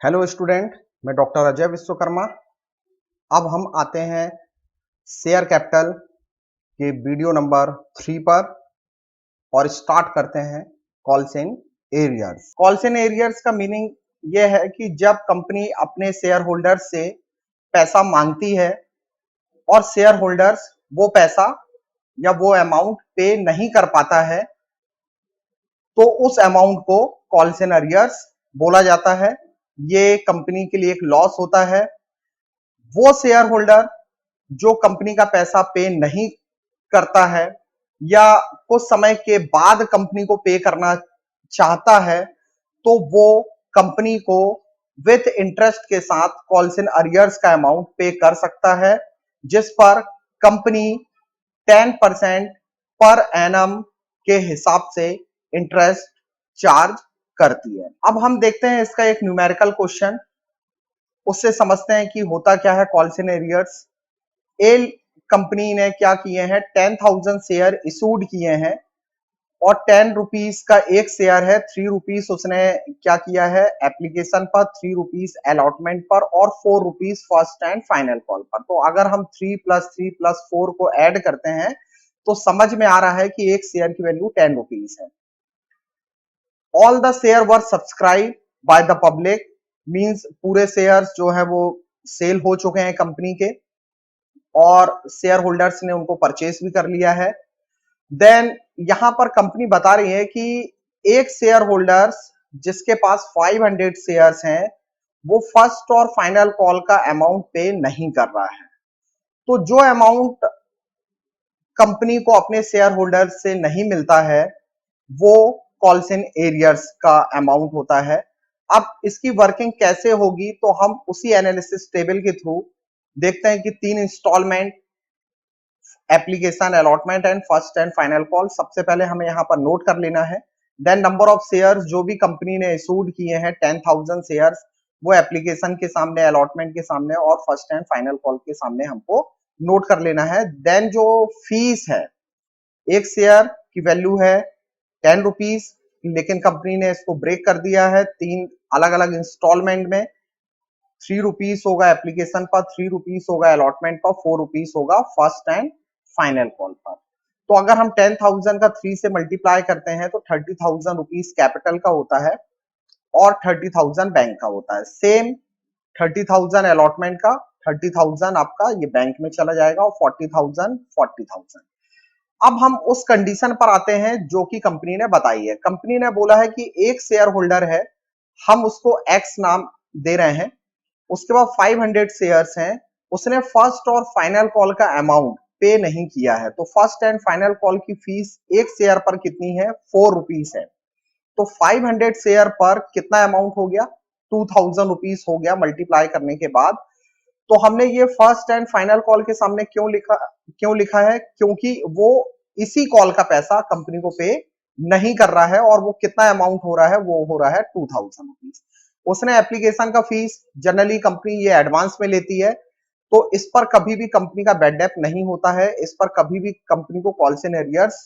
Hello student, मैं doctor Ajay Vishwakarma. अब हम आते हैं शेयर कैपिटल के वीडियो नंबर 3 पर और स्टार्ट करते हैं calls in arrears. Calls in arrears का मीनिंग यह है कि जब कंपनी अपने शेयर होल्डर्स से पैसा मांगती है और शेयर होल्डर्स वो पैसा या वो अमाउंट पे नहीं कर पाता है, तो उस अमाउंट को कॉल्स इन एरियर्स बोला जाता है। ये कंपनी के लिए एक लॉस होता है। वो शेयर होल्डर जो कंपनी का पैसा पे नहीं करता है या कुछ समय के बाद कंपनी को पे करना चाहता है, तो वो कंपनी को विथ इंटरेस्ट के साथ कॉल्स इन अरियर्स का अमाउंट पे कर सकता है, जिस पर कंपनी 10% पर एनम के हिसाब से इंटरेस्ट चार्ज करती है। अब हम देखते हैं इसका एक न्यूमेरिकल क्वेश्चन, उससे समझते हैं कि होता क्या है calls in arrears. L company ने क्या किए हैं, 10,000 शेयर इशूड किए हैं और 10 रुपीज का एक शेयर है, 3 रुपीज उसने क्या किया है एप्लीकेशन पर, 3 रुपीज अलॉटमेंट पर और 4 rupees first and final call पर। तो अगर हम 3+3+4 को ऐड करते हैं तो समझ में आ रहा है कि एक शेयर की वैल्यू 10 रुपीज है। All the share were subscribe by the public, means पूरे शेयर्स जो है वो सेल हो चुके हैं कंपनी के और शेयर होल्डर्स ने उनको परचेस भी कर लिया है। देन यहां पर कंपनी बता रही है कि एक शेयर होल्डर्स जिसके पास 500 शेयर्स हैं, वो फर्स्ट और फाइनल कॉल का अमाउंट पे नहीं कर रहा है। तो जो अमाउंट कंपनी को अपने शेयर होल्डर्स से नहीं मिलता है, वो कॉल्स इन एरियर्स का अमाउंट होता है। अब इसकी वर्किंग कैसे होगी, तो हम उसी एनालिसिस टेबल के थ्रू देखते हैं कि 3 instalment, application, allotment and first and final call सबसे पहले हमें यहाँ पर नोट कर लेना है। देन नंबर ऑफ शेयर्स जो भी कंपनी ने इशूड किए हैं 10,000 शेयर्स, वो एप्लीकेशन के सामने, अलॉटमेंट के सामने और फर्स्ट एंड फाइनल कॉल के सामने हमको नोट कर लेना है। देन जो फीस है, एक शेयर की वैल्यू है 10 रुपीज, लेकिन कंपनी ने इसको ब्रेक कर दिया है 3 अलग अलग इंस्टॉलमेंट में। 3 रुपीज होगा एप्लीकेशन पर, 3 रुपीज होगा अलॉटमेंट पर, 4 रुपीज होगा फर्स्ट एंड फाइनल कॉल पर। तो अगर हम 10,000 का 3 से मल्टीप्लाई करते हैं तो 30,000 रुपीज कैपिटल का होता है और 30,000 बैंक का होता है। सेम 30,000 अलॉटमेंट का, 30,000 आपका ये बैंक में चला जाएगा और 40,000। अब हम उस कंडीशन पर आते हैं जो कि कंपनी ने बताई है। कंपनी ने बोला है कि एक शेयर होल्डर है, हम उसको एक्स नाम दे रहे हैं, उसके बाद 500 शेयर्स हैं, उसने फर्स्ट और फाइनल कॉल का अमाउंट पे नहीं किया है। तो फर्स्ट एंड फाइनल कॉल की फीस एक शेयर पर कितनी है, 4 रुपीज है। तो 500 शेयर पर कितना अमाउंट हो गया, 2,000 रुपीज हो गया मल्टीप्लाई करने के बाद। तो हमने ये फर्स्ट एंड फाइनल कॉल के सामने क्यों लिखा है, क्योंकि वो इसी कॉल का पैसा कंपनी को पे नहीं कर रहा है और वो कितना अमाउंट हो रहा है, वो हो रहा है 2,000 रुपीज। उसने एप्लीकेशन का फीस, जनरली कंपनी ये एडवांस में लेती है, तो इस पर कभी भी कंपनी का बैड डेट नहीं होता है, इस पर कभी भी कंपनी को कॉल्स इन एरियर्स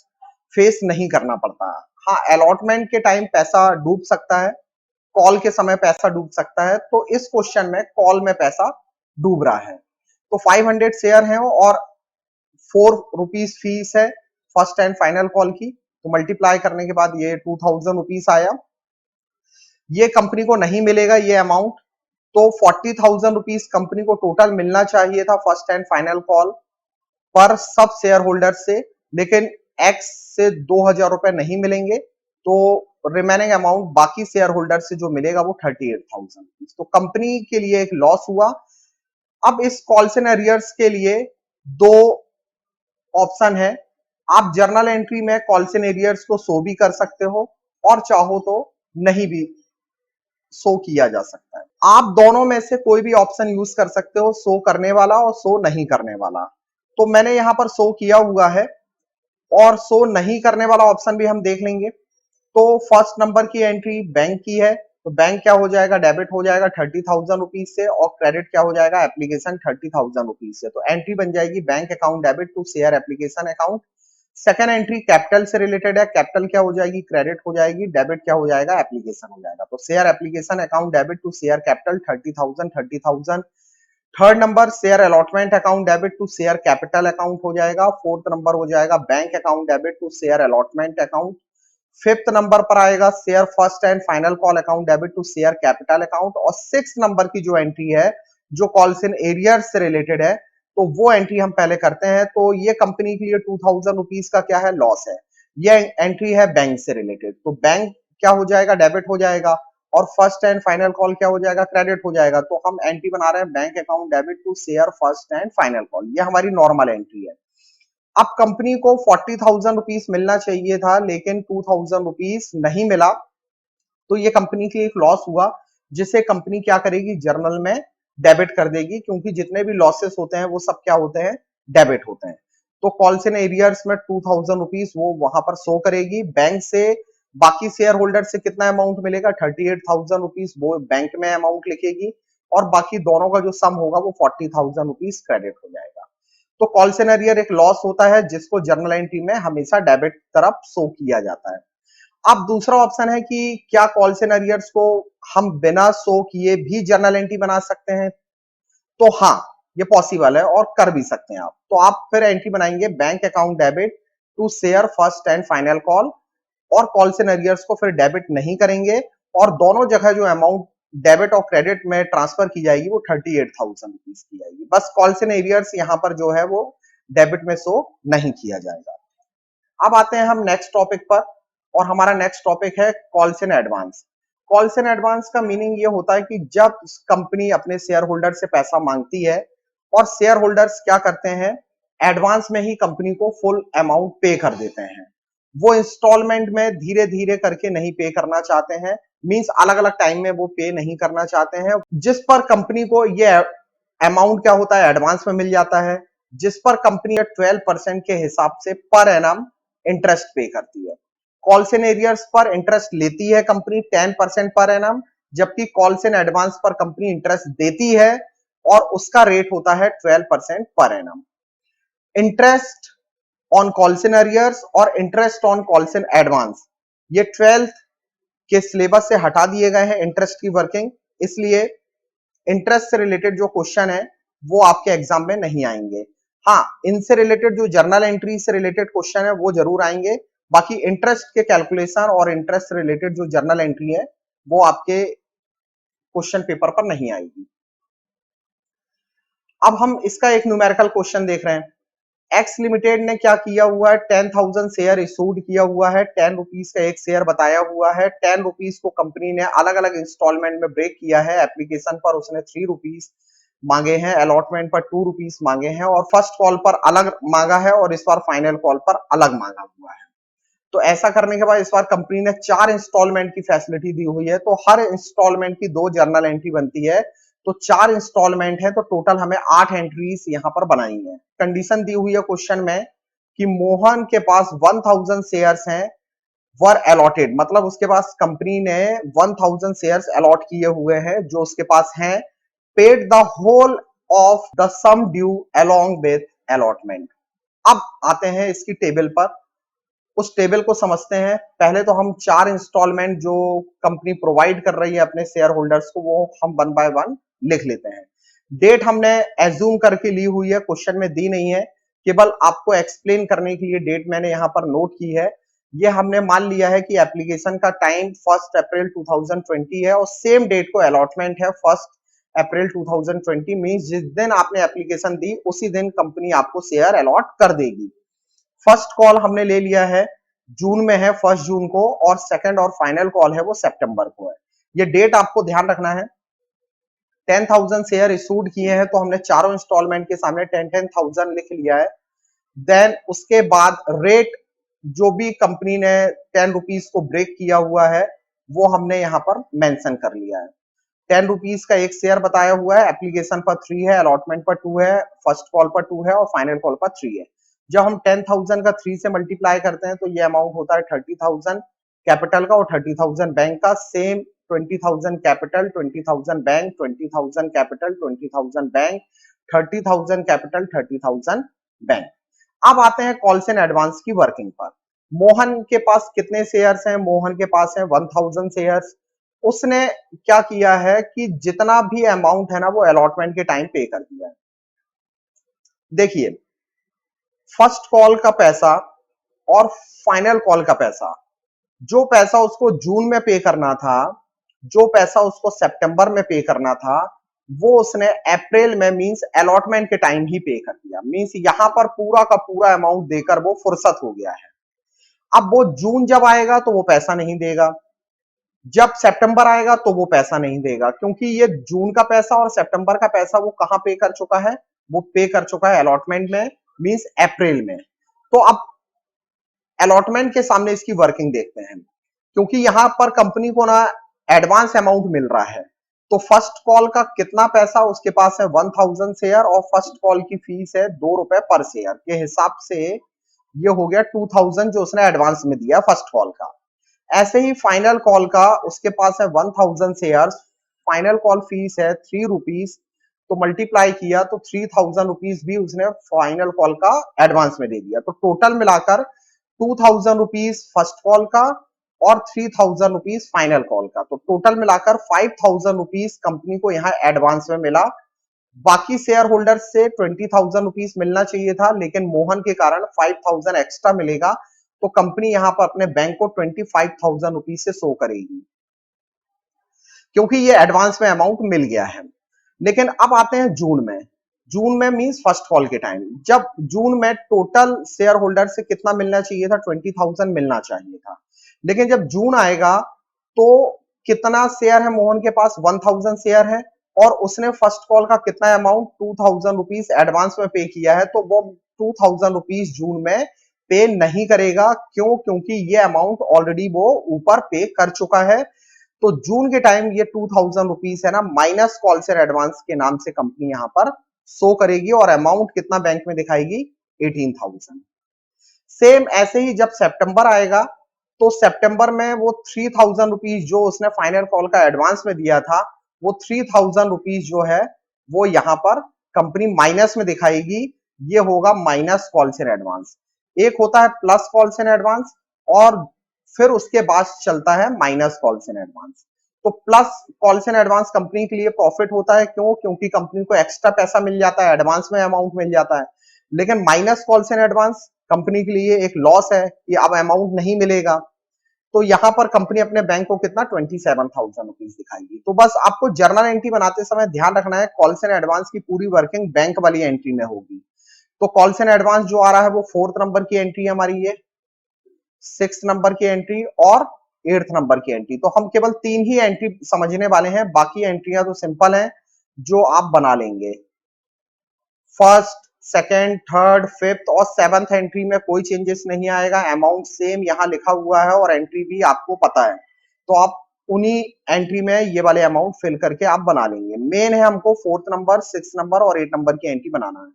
फेस नहीं करना पड़ता। हाँ, अलॉटमेंट के टाइम पैसा डूब सकता है, कॉल के समय पैसा डूब सकता है, तो इस क्वेश्चन में कॉल में पैसा डूब रहा है। तो 500 शेयर है और 4 रुपीज फीस है फर्स्ट एंड फाइनल कॉल की, तो मल्टीप्लाई करने के बाद ये 2,000 रुपीज आया। ये कंपनी को नहीं मिलेगा ये अमाउंट, तो 40,000 रुपीज कंपनी को टोटल मिलना चाहिए था फर्स्ट एंड फाइनल कॉल पर सब शेयर होल्डर से, लेकिन एक्स से 2,000 रुपए नहीं मिलेंगे, तो रिमेनिंग अमाउंट बाकी शेयर होल्डर से जो मिलेगा वो 38,000। तो कंपनी के लिए एक लॉस हुआ। अब इस कॉल्स एंड एरियर्स के लिए दो ऑप्शन है। आप जर्नल एंट्री में कॉल्स एंड एरियर्स को शो भी कर सकते हो और चाहो तो नहीं भी शो किया जा सकता है। आप दोनों में से कोई भी ऑप्शन यूज कर सकते हो, शो करने वाला और शो नहीं करने वाला। तो मैंने यहां पर शो किया हुआ है और शो नहीं करने वाला ऑप्शन भी हम देख लेंगे। तो फर्स्ट नंबर की एंट्री बैंक की है, तो बैंक क्या हो जाएगा, डेबिट हो जाएगा 30,000 रुपीज से और क्रेडिट क्या हो जाएगा, एप्लीकेशन 30,000 रुपीज से। तो एंट्री बन जाएगी bank account debit to share application account. Second entry capital से रिलेटेड है, कैपिटल क्या हो जाएगी, क्रेडिट हो जाएगी, डेबिट क्या हो जाएगा, एप्लीकेशन हो जाएगा। तो share application account debit to share capital 30,000। Third number share allotment account debit to share capital account हो जाएगा। फोर्थ नंबर हो जाएगा bank account debit to share allotment account. Fifth number पर आएगा share first and final call account debit to share capital account. और six number की जो entry है जो कॉल्स इन एरियर्स से रिलेटेड है, तो वो एंट्री हम पहले करते हैं। तो ये कंपनी के लिए 2,000 रुपीज का क्या है, लॉस है। ये एंट्री है बैंक से रिलेटेड, तो बैंक क्या हो जाएगा, डेबिट हो जाएगा। और फर्स्ट एंड फाइनल कॉल क्या हो जाएगा, क्रेडिट हो जाएगा। तो हम एंट्री बना रहे हैं bank account debit to share first and final call, ये हमारी नॉर्मल एंट्री है। अब कंपनी को 40,000 रुपीज मिलना चाहिए था, लेकिन 2,000 रुपीज नहीं मिला, तो ये कंपनी की एक लॉस हुआ, जिसे कंपनी क्या करेगी, जर्नल में डेबिट कर देगी, क्योंकि जितने भी लॉसेस होते हैं वो सब क्या होते हैं, डेबिट होते हैं। तो कॉल्स इन एरियर्स में 2,000 रुपीज वो वहां पर शो करेगी। बैंक से बाकी शेयर होल्डर से कितना अमाउंट मिलेगा, 38,000 रुपीज वो बैंक में अमाउंट लिखेगी, और बाकी दोनों का जो सम होगा वो 40,000 रुपीज क्रेडिट हो जाएगा। तो कॉल्स इन एरियर एक लॉस होता है, जिसको जर्नल एंट्री में हमेशा डेबिट तरफ शो किया जाता है। अब दूसरा ऑप्शन है कि क्या कॉल्स इन एरियर्स को हम बिना शो किए भी जर्नल एंट्री बना सकते हैं, तो हाँ, ये पॉसिबल है और कर भी सकते हैं आप। तो आप फिर एंट्री बनाएंगे bank account debit to share first and final call, और कॉल्स इन एरियर्स को फिर डेबिट नहीं करेंगे, और दोनों जगह जो अमाउंट डेबिट और क्रेडिट में ट्रांसफर की जाएगी वो 38,000 रुपीज की जाएगी। बस कॉल्स इन एरियर्स यहाँ पर जो है वो डेबिट में शो नहीं किया जाएगा। अब आते हैं हम नेक्स्ट टॉपिक पर, और हमारा नेक्स्ट टॉपिक है calls in advance. Calls in advance का मीनिंग ये होता है कि जब कंपनी अपने शेयर होल्डर से पैसा मांगती है, और शेयर होल्डर्स क्या करते हैं, एडवांस में ही कंपनी को फुल अमाउंट पे कर देते हैं। वो इंस्टॉलमेंट में धीरे धीरे करके नहीं पे करना चाहते हैं, मींस अलग अलग टाइम में वो पे नहीं करना चाहते हैं, जिस पर कंपनी को ये अमाउंट क्या होता है, एडवांस में मिल जाता है, जिस पर कंपनी 12% के हिसाब से पर एनम इंटरेस्ट पे करती है। कॉल्स इन एरियर्स पर इंटरेस्ट लेती है कंपनी 10% पर एनम, जबकि कॉल्स इन एडवांस पर कंपनी इंटरेस्ट देती है, और उसका रेट होता है 12% per annum. Interest on calls in arrears और interest on calls in advance, ये 12th के सिलेबस से हटा दिए गए हैं इंटरेस्ट की वर्किंग, इसलिए इंटरेस्ट से रिलेटेड जो क्वेश्चन है वो आपके एग्जाम में नहीं आएंगे। हाँ, इनसे रिलेटेड जो जर्नल एंट्री से रिलेटेड क्वेश्चन है वो जरूर आएंगे। बाकी इंटरेस्ट के कैलकुलेशन और इंटरेस्ट से रिलेटेड जो जर्नल एंट्री है वो आपके क्वेश्चन पेपर पर नहीं आएगी। अब हम इसका एक न्यूमेरिकल क्वेश्चन देख रहे हैं। एक्स लिमिटेड ने क्या किया हुआ है, 10,000 शेयर इशूड किया हुआ है, 10 रुपीज का एक शेयर बताया हुआ है। 10 रुपीज को कंपनी ने अलग अलग इंस्टॉलमेंट में ब्रेक किया है। एप्लीकेशन पर उसने 3 रुपीज मांगे हैं, अलॉटमेंट पर 2 रुपीज मांगे हैं, और फर्स्ट कॉल पर अलग मांगा है, और इस बार फाइनल कॉल पर अलग मांगा हुआ है। तो ऐसा करने के बाद इस बार कंपनी ने 4 इंस्टॉलमेंट की फैसिलिटी दी हुई है, तो हर इंस्टॉलमेंट की 2 जर्नल एंट्री बनती है। तो 4 इंस्टॉलमेंट है, तो टोटल हमें 8 एंट्रीज यहां पर बनाई है। कंडीशन दी हुई है क्वेश्चन में कि मोहन के पास 1000 शेयर्स हैं, वर अलॉटेड, मतलब उसके पास कंपनी ने 1000 शेयर्स अलॉट किए हुए हैं जो उसके पास हैं, paid the whole of the sum due along with allotment. अब आते हैं इसकी टेबल पर, उस टेबल को समझते हैं। पहले तो हम 4 इंस्टॉलमेंट जो कंपनी प्रोवाइड कर रही है अपने शेयर होल्डर्स को, वो हम 1 बाय 1 लिख लेते हैं। डेट हमने एज्यूम करके ली हुई है, क्वेश्चन में दी नहीं है, केवल आपको एक्सप्लेन करने के लिए डेट मैंने यहां पर नोट की है। ये हमने मान लिया है कि एप्लीकेशन का टाइम 1 अप्रैल 2020 है, और सेम डेट को अलॉटमेंट है 1 अप्रैल 2020, मींस जिस दिन आपने एप्लीकेशन दी उसी दिन कंपनी आपको शेयर अलॉट कर देगी। फर्स्ट कॉल हमने ले लिया है जून में है, 1 जून को, और सेकंड और फाइनल कॉल है वो सितंबर को है। ये डेट आपको ध्यान रखना है। 10,000 शेयर इशूड किए हैं, तो हमने चारों इंस्टॉलमेंट के सामने 10,000 लिख लिया है। देन उसके बाद रेट जो भी कंपनी ने 10 रुपीज को ब्रेक किया हुआ है वो हमने यहाँ पर मेंशन कर लिया है। 10 रुपीज का एक शेयर बताया हुआ है, एप्लीकेशन पर 3 है, अलॉटमेंट पर 2 है, फर्स्ट कॉल पर 2 है, और फाइनल कॉल पर 3 है। जब हम 10,000 का 3 से मल्टीप्लाई करते हैं तो ये अमाउंट होता है 30,000 कैपिटल का और 30,000 बैंक का। Same 20,000 capital, 20,000 bank, 20,000 capital, 20,000 bank, 30,000 capital, 30,000 bank. अब आते हैं कॉल्स एंड एडवांस की वर्किंग पर। मोहन के पास कितने शेयर्स हैं? मोहन के पास है 1000 शेयर्स। उसने क्या किया है कि जितना भी अमाउंट है ना वो अलॉटमेंट के टाइम पे कर दिया है। देखिए, फर्स्ट कॉल का पैसा और फाइनल कॉल का पैसा, जो पैसा उसको जून में पे करना था, जो पैसा उसको सितंबर में पे करना था, वो उसने अप्रैल में मींस अलॉटमेंट के टाइम ही पे कर दिया। मींस यहां पर पूरा का पूरा अमाउंट देकर वो फुर्सत हो गया है। अब वो जून जब आएगा तो वो पैसा नहीं देगा, जब सितंबर आएगा तो वो पैसा नहीं देगा, क्योंकि ये जून का पैसा और सितंबर का पैसा वो कहां पे कर चुका है? वो पे कर चुका है अलॉटमेंट में, मींस अप्रैल में। तो अब अलॉटमेंट के सामने इसकी वर्किंग देखते हैं, क्योंकि यहां पर कंपनी को ना एडवांस अमाउंट मिल रहा है। तो फर्स्ट कॉल का कितना पैसा उसके पास है? 1000 शेयर, और फर्स्ट कॉल की फीस है 2 रुपए पर शेयर के हिसाब से ये हो गया 2000 जो उसने एडवांस में दिया फर्स्ट कॉल का। ऐसे ही फाइनल कॉल का उसके पास है 1000 शेयर्स, फाइनल कॉल फीस है 3 रुपीज, तो मल्टीप्लाई किया तो 3000 रुपीज भी उसने फाइनल कॉल का एडवांस में दे दिया। तो टोटल मिलाकर 2000 रुपीज फर्स्ट कॉल का और 3000 रुपीज फाइनल कॉल का, तो टोटल मिलाकर 5000 रुपीज कंपनी को यहाँ एडवांस में मिला। बाकी शेयर होल्डर से 20,000 रुपीज मिलना चाहिए था, लेकिन मोहन के कारण 5,000 एक्स्ट्रा मिलेगा, तो कंपनी यहां पर अपने बैंक को 25,000 रुपीज से शो करेगी, क्योंकि ये एडवांस में अमाउंट मिल गया है। लेकिन अब आते हैं जून में। जून में मींस फर्स्ट कॉल के टाइम, जब जून में टोटल शेयर होल्डर से कितना मिलना चाहिए था? 20,000 मिलना चाहिए था। लेकिन जब जून आएगा तो कितना शेयर है मोहन के पास? 1000 शेयर है, और उसने फर्स्ट कॉल का कितना अमाउंट? 2000 रुपीज एडवांस में पे किया है, तो वो 2000 रुपीज जून में पे नहीं करेगा। क्यों? क्योंकि ये अमाउंट ऑलरेडी वो ऊपर पे कर चुका है। तो जून के टाइम ये 2000 रुपीज है ना माइनस कॉल से एडवांस के नाम से कंपनी यहां पर शो करेगी, और अमाउंट कितना बैंक में दिखाएगी? 18,000। सेम ऐसे ही जब सितंबर आएगा तो सितंबर में वो 3000 रुपीज जो उसने फाइनल कॉल का एडवांस में दिया था, वो 3000 रुपीज जो है वो यहां पर कंपनी माइनस में दिखाएगी। ये होगा माइनस कॉल्स इन एडवांस। एक होता है प्लस कॉल्स इन एडवांस, और फिर उसके बाद चलता है माइनस कॉल्स इन एडवांस। तो plus calls in advance company के लिए प्रॉफिट होता है। क्यों? क्योंकि कंपनी को एक्स्ट्रा पैसा मिल जाता है, एडवांस में अमाउंट मिल जाता है। लेकिन minus calls in advance company के लिए एक लॉस है कि अब अमाउंट नहीं मिलेगा। तो यहां पर कंपनी अपने बैंक को कितना? 27,000 रुपीज दिखाएगी। तो बस आपको जर्नल एंट्री बनाते समय ध्यान रखना है, कॉल्स एंड एडवांस की पूरी वर्किंग बैंक वाली एंट्री में होगी। तो कॉल्स एंड एडवांस जो आ रहा है वो 4th नंबर की एंट्री हमारी, ये 6th नंबर की एंट्री और 8th नंबर की एंट्री। तो हम केवल 3 ही एंट्री समझने वाले हैं, बाकी एंट्रियां तो सिंपल हैं जो आप बना लेंगे। फर्स्ट, सेकेंड, थर्ड, फिफ्थ और सेवंथ एंट्री में कोई चेंजेस नहीं आएगा, अमाउंट सेम यहाँ लिखा हुआ है और एंट्री भी आपको पता है, तो आप उन्हीं एंट्री में ये वाले अमाउंट फिल करके आप बना लेंगे। मेन है हमको 4th नंबर, 6th नंबर और 8 नंबर की एंट्री बनाना है।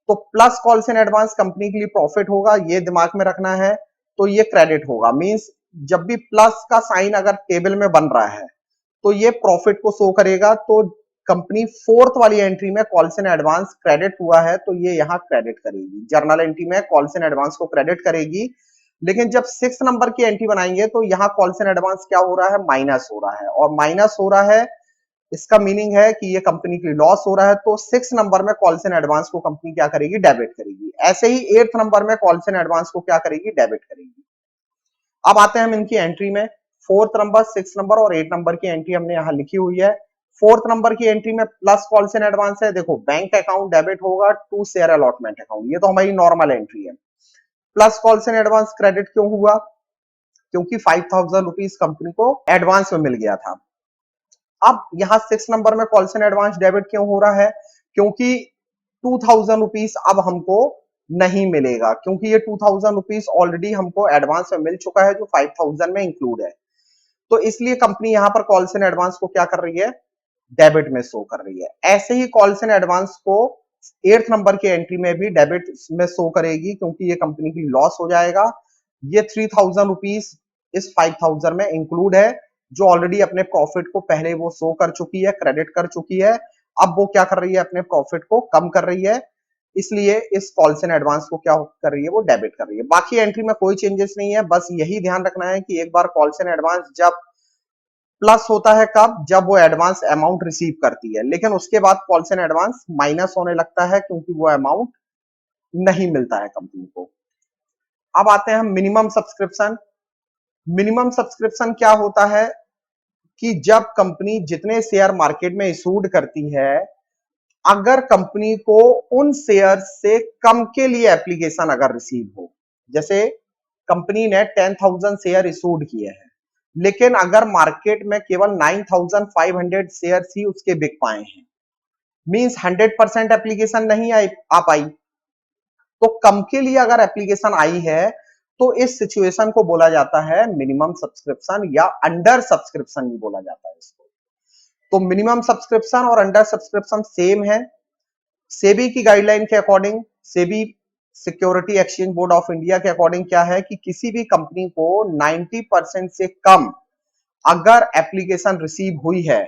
तो plus calls in advance company के लिए प्रॉफिट होगा, ये दिमाग में रखना है। तो ये क्रेडिट होगा, मींस जब भी प्लस का साइन अगर टेबल में बन रहा है तो ये प्रॉफिट को शो करेगा। तो कंपनी 4th वाली एंट्री में कॉल्स इन एडवांस क्रेडिट हुआ है तो ये यहाँ क्रेडिट करेगी, जर्नल एंट्री में कॉल्स इन एडवांस को क्रेडिट करेगी। लेकिन जब 6 नंबर की एंट्री बनाएंगे तो यहाँ कॉल्स इन एडवांस क्या हो रहा है? माइनस हो रहा है, और माइनस हो रहा है इसका मीनिंग है कि ये कंपनी के लिए लॉस हो रहा है। तो 6 नंबर में कॉल्स इन एडवांस को कंपनी क्या करेगी? डेबिट करेगी। ऐसे ही 8th नंबर में कॉल्स इन एडवांस को क्या करेगी? डेबिट करेगी। अब आते हैं हम इनकी एंट्री में। 4th नंबर, 6 नंबर और 8 नंबर की एंट्री हमने यहाँ लिखी हुई है। 4th नंबर की एंट्री में प्लस कॉल्स इन एडवांस है। देखो, बैंक अकाउंट डेबिट होगा टू शेयर अलॉटमेंट अकाउंट, ये तो हमारी नॉर्मल एंट्री है। Plus calls in advance credit क्यों हुआ? क्योंकि 5,000 रुपीज कंपनी को एडवांस में मिल गया था। अब यहाँ 6 नंबर में कॉल्स इन एडवांस डेबिट क्यों हो रहा है? क्योंकि 2000 रुपीज अब हमको नहीं मिलेगा, क्योंकि ये 2000 रुपीज ऑलरेडी हमको एडवांस में मिल चुका है जो 5000 में इंक्लूड है। तो इसलिए कंपनी यहां पर कॉल्स इन एडवांस को क्या कर रही है? डेबिट में शो कर रही है। ऐसे ही कॉल्स इन एडवांस को 8th नंबर की एंट्री में भी डेबिट में शो करेगी, क्योंकि ये कंपनी की लॉस हो जाएगा। ये 3000 रुपीज इस 5000 में इंक्लूड है, जो ऑलरेडी अपने प्रॉफिट को पहले वो शो कर चुकी है, क्रेडिट कर चुकी है। अब वो क्या कर रही है? अपने प्रॉफिट को कम कर रही है। इसलिए इस कॉल्स इन एडवांस को क्या कर रही है, वो डेबिट कर रही है। बाकी एंट्री में कोई चेंजेस नहीं है, बस यही ध्यान रखना है कि एक बार कॉल्स इन एडवांस जब प्लस होता है कब, जब वो एडवांस अमाउंट रिसीव करती है, लेकिन उसके बाद कॉल्स इन एडवांस माइनस होने लगता है क्योंकि वो अमाउंट नहीं मिलता है कंपनी को। अब आते हैं हम मिनिमम सब्सक्रिप्शन। मिनिमम सब्सक्रिप्शन क्या होता है कि जब कंपनी जितने शेयर मार्केट में इशूड करती है, अगर कंपनी को उन शेयर से कम के लिए एप्लीकेशन अगर रिसीव हो, जैसे कंपनी ने 10,000 शेयर इशूड किए हैं, लेकिन अगर मार्केट में केवल 9,500 शेयर ही उसके बिक पाए हैं, मींस 100% एप्लीकेशन नहीं आ पाई, तो कम के लिए अगर एप्लीकेशन आई है तो इस सिचुएशन को बोला जाता है मिनिमम सब्सक्रिप्शन या अंडर सब्सक्रिप्शन भी बोला जाता है इसको। तो मिनिमम सब्सक्रिप्शन और अंडर सब्सक्रिप्शन सेम है। सेबी की गाइडलाइन के according, SEBI security exchange board of India के अकॉर्डिंग क्या है कि किसी भी कंपनी को 90% से कम अगर एप्लीकेशन रिसीव हुई है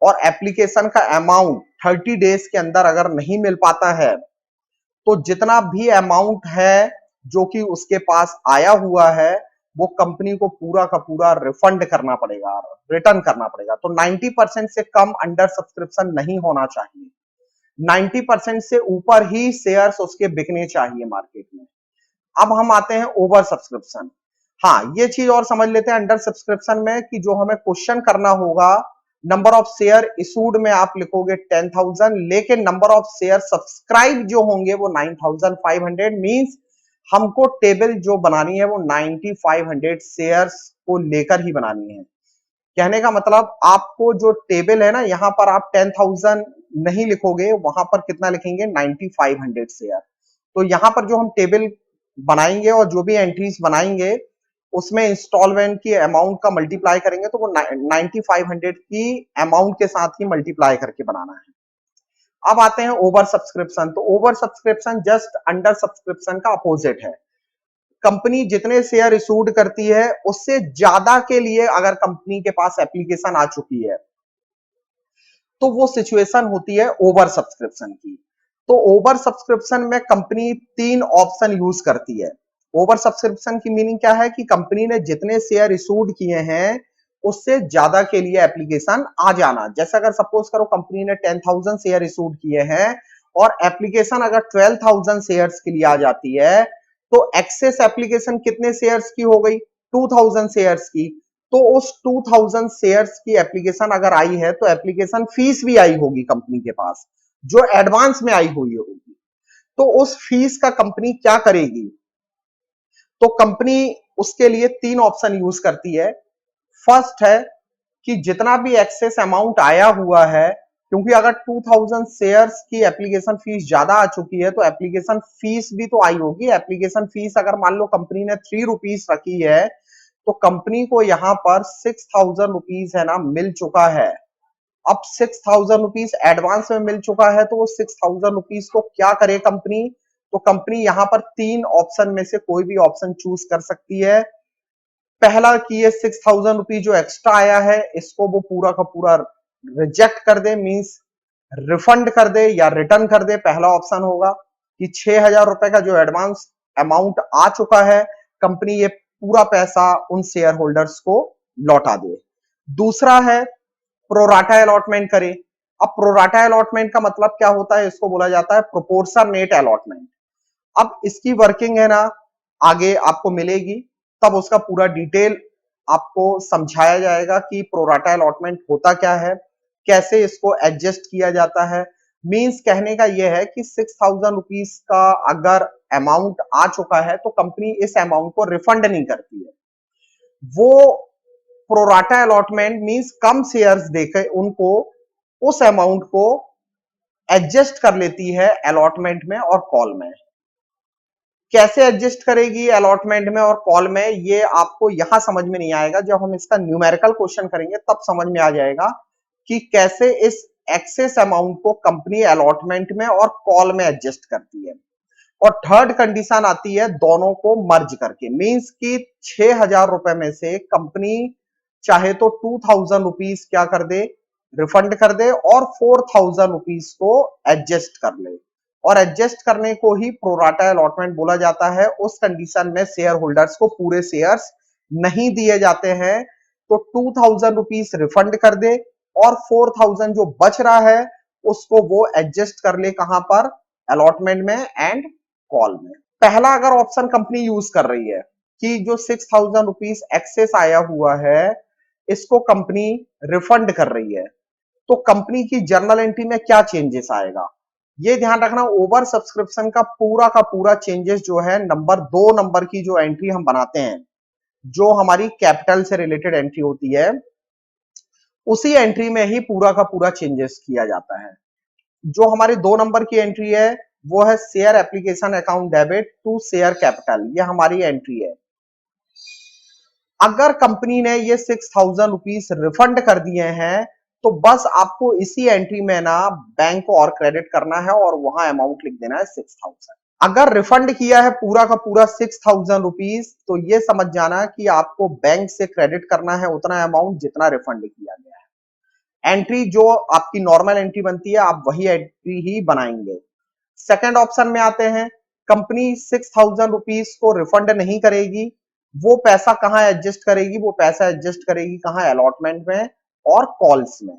और एप्लीकेशन का अमाउंट 30 डेज के अंदर अगर नहीं मिल पाता है, तो जितना भी अमाउंट है जो कि उसके पास आया हुआ है, वो कंपनी को पूरा का पूरा रिफंड करना पड़ेगा, रिटर्न करना पड़ेगा। तो 90% से कम अंडर सब्सक्रिप्शन नहीं होना चाहिए, 90% से ऊपर ही शेयर्स उसके बिकने चाहिए मार्केट में। अब हम आते हैं ओवर सब्सक्रिप्शन। हाँ, ये चीज और समझ लेते हैं अंडर सब्सक्रिप्शन में कि जो हमें क्वेश्चन करना होगा, नंबर ऑफ शेयर इशूड में आप लिखोगे 10,000, लेकिन नंबर ऑफ शेयर सब्सक्राइब जो होंगे वो 9,500, मींस हमको टेबल जो बनानी है वो 9,500 शेयर्स को लेकर ही बनानी है। कहने का मतलब आपको जो टेबल है ना, यहां पर आप 10,000 नहीं लिखोगे, वहां पर कितना लिखेंगे, 9,500 शेयर। तो यहां पर जो हम टेबल बनाएंगे और जो भी एंट्रीज बनाएंगे उसमें इंस्टॉलमेंट की अमाउंट का मल्टीप्लाई करेंगे, तो वो 9,500 की अमाउंट के साथ ही मल्टीप्लाई करके बनाना है। अब आते हैं ओवर सब्सक्रिप्शन। तो over subscription just under subscription का अपोजिट है। कंपनी जितने शेयर इशूड करती है उससे ज्यादा के लिए अगर कंपनी के पास एप्लीकेशन आ चुकी है, तो वो सिचुएशन होती है ओवर सब्सक्रिप्शन की। तो ओवर सब्सक्रिप्शन में कंपनी 3 ऑप्शन यूज करती है। ओवर सब्सक्रिप्शन की मीनिंग क्या है कि कंपनी ने जितने शेयर इशूड किए हैं उससे ज्यादा के लिए एप्लीकेशन आ जाना। जैसे अगर सपोज करो कंपनी ने 10,000 शेयर इशूड किए हैं और एप्लीकेशन अगर 12,000 शेयर्स के लिए आ जाती है, तो एक्सेस एप्लीकेशन कितने शेयर्स की हो गई, 2,000 शेयर्स की। तो उस 2,000 शेयर्स की एप्लीकेशन अगर आई है तो एप्लीकेशन फीस भी आई होगी कंपनी के पास, जो एडवांस में आई हुई होगी। तो उस फीस का कंपनी क्या करेगी, तो कंपनी उसके लिए 3 ऑप्शन यूज करती है। फर्स्ट है कि जितना भी एक्सेस अमाउंट आया हुआ है, क्योंकि अगर 2,000 शेयर्स की एप्लीकेशन फीस ज्यादा आ चुकी है तो एप्लीकेशन फीस भी तो आई होगी। एप्लीकेशन फीस अगर मान लो कंपनी ने 3 रुपीज रखी है, तो कंपनी को यहां पर 6,000 रुपीज है ना मिल चुका है। अब 6,000 रुपीज एडवांस में मिल चुका है, तो वो 6,000 रुपीज को क्या करे कंपनी, तो कंपनी यहां पर 3 ऑप्शन में से कोई भी ऑप्शन चूज कर सकती है। पहला कि ये 6,000 रुपीज जो एक्स्ट्रा आया है इसको वो पूरा का पूरा रिजेक्ट कर दे, मींस रिफंड कर दे या रिटर्न कर दे। पहला ऑप्शन होगा कि 6,000 रुपए का जो एडवांस अमाउंट आ चुका है, कंपनी ये पूरा पैसा उन शेयर होल्डर्स को लौटा दे। दूसरा है प्रोराटा अलॉटमेंट करे। अब प्रोराटा अलॉटमेंट का मतलब क्या होता है, इसको बोला जाता है प्रोपोर्शनेट अलॉटमेंट। अब इसकी वर्किंग है ना, आगे आपको मिलेगी, तब उसका पूरा डिटेल आपको समझाया जाएगा कि प्रोराटा अलॉटमेंट होता क्या है, कैसे इसको एडजस्ट किया जाता है। मींस कहने का यह है कि 6,000 रुपीज का अगर अमाउंट आ चुका है तो कंपनी इस अमाउंट को रिफंड नहीं करती है। वो प्रोराटा अलॉटमेंट मींस कम शेयर्स देकर उनको उस अमाउंट को एडजस्ट कर लेती है अलॉटमेंट में और कॉल में। कैसे एडजस्ट करेगी अलॉटमेंट में और कॉल में, ये आपको यहां समझ में नहीं आएगा। जब हम इसका न्यूमेरिकल क्वेश्चन करेंगे तब समझ में आ जाएगा कि कैसे इस एक्सेस अमाउंट को कंपनी अलॉटमेंट में और कॉल में एडजस्ट करती है। और थर्ड कंडीशन आती है दोनों को मर्ज करके, मींस कि 6,000 रुपए में से कंपनी चाहे तो 2,000 रुपीज क्या कर दे, रिफंड कर दे और 4,000 रुपीज को एडजस्ट कर ले। और एडजस्ट करने को ही प्रोराटा अलॉटमेंट बोला जाता है। उस कंडीशन में शेयर होल्डर्स को पूरे शेयर्स नहीं दिए जाते हैं, तो 2000 रुपीज रिफंड कर दे और 4000 जो बच रहा है उसको वो एडजस्ट कर ले, कहां पर, अलॉटमेंट में एंड कॉल में। पहला अगर ऑप्शन कंपनी यूज कर रही है कि जो 6000 रुपीज एक्सेस आया हुआ है इसको कंपनी रिफंड कर रही है, तो कंपनी की जर्नल एंट्री में क्या चेंजेस आएगा, ये ध्यान रखना। ओवर सब्सक्रिप्शन का पूरा चेंजेस जो है नंबर 2 नंबर की जो एंट्री हम बनाते हैं, जो हमारी कैपिटल से रिलेटेड एंट्री होती है, उसी एंट्री में ही पूरा का पूरा चेंजेस किया जाता है। जो हमारी 2 नंबर की एंट्री है वो है share application account debit to share capital, ये हमारी एंट्री है। अगर कंपनी ने ये 6000 रुपीज रिफंड कर दिए हैं तो बस आपको इसी एंट्री में ना बैंक को और क्रेडिट करना है और वहां अमाउंट लिख देना है 6000। अगर रिफंड किया है पूरा का पूरा 6000 रुपीज तो ये समझ जाना कि आपको बैंक से क्रेडिट करना है उतना अमाउंट जितना रिफंड किया गया है। एंट्री जो आपकी नॉर्मल एंट्री बनती है आप वही एंट्री ही बनाएंगे। सेकंड ऑप्शन में आते हैं, कंपनी 6000 रुपीज को रिफंड नहीं करेगी, वो पैसा कहां एडजस्ट करेगी, वो पैसा एडजस्ट करेगी कहां, अलॉटमेंट में और कॉल्स में,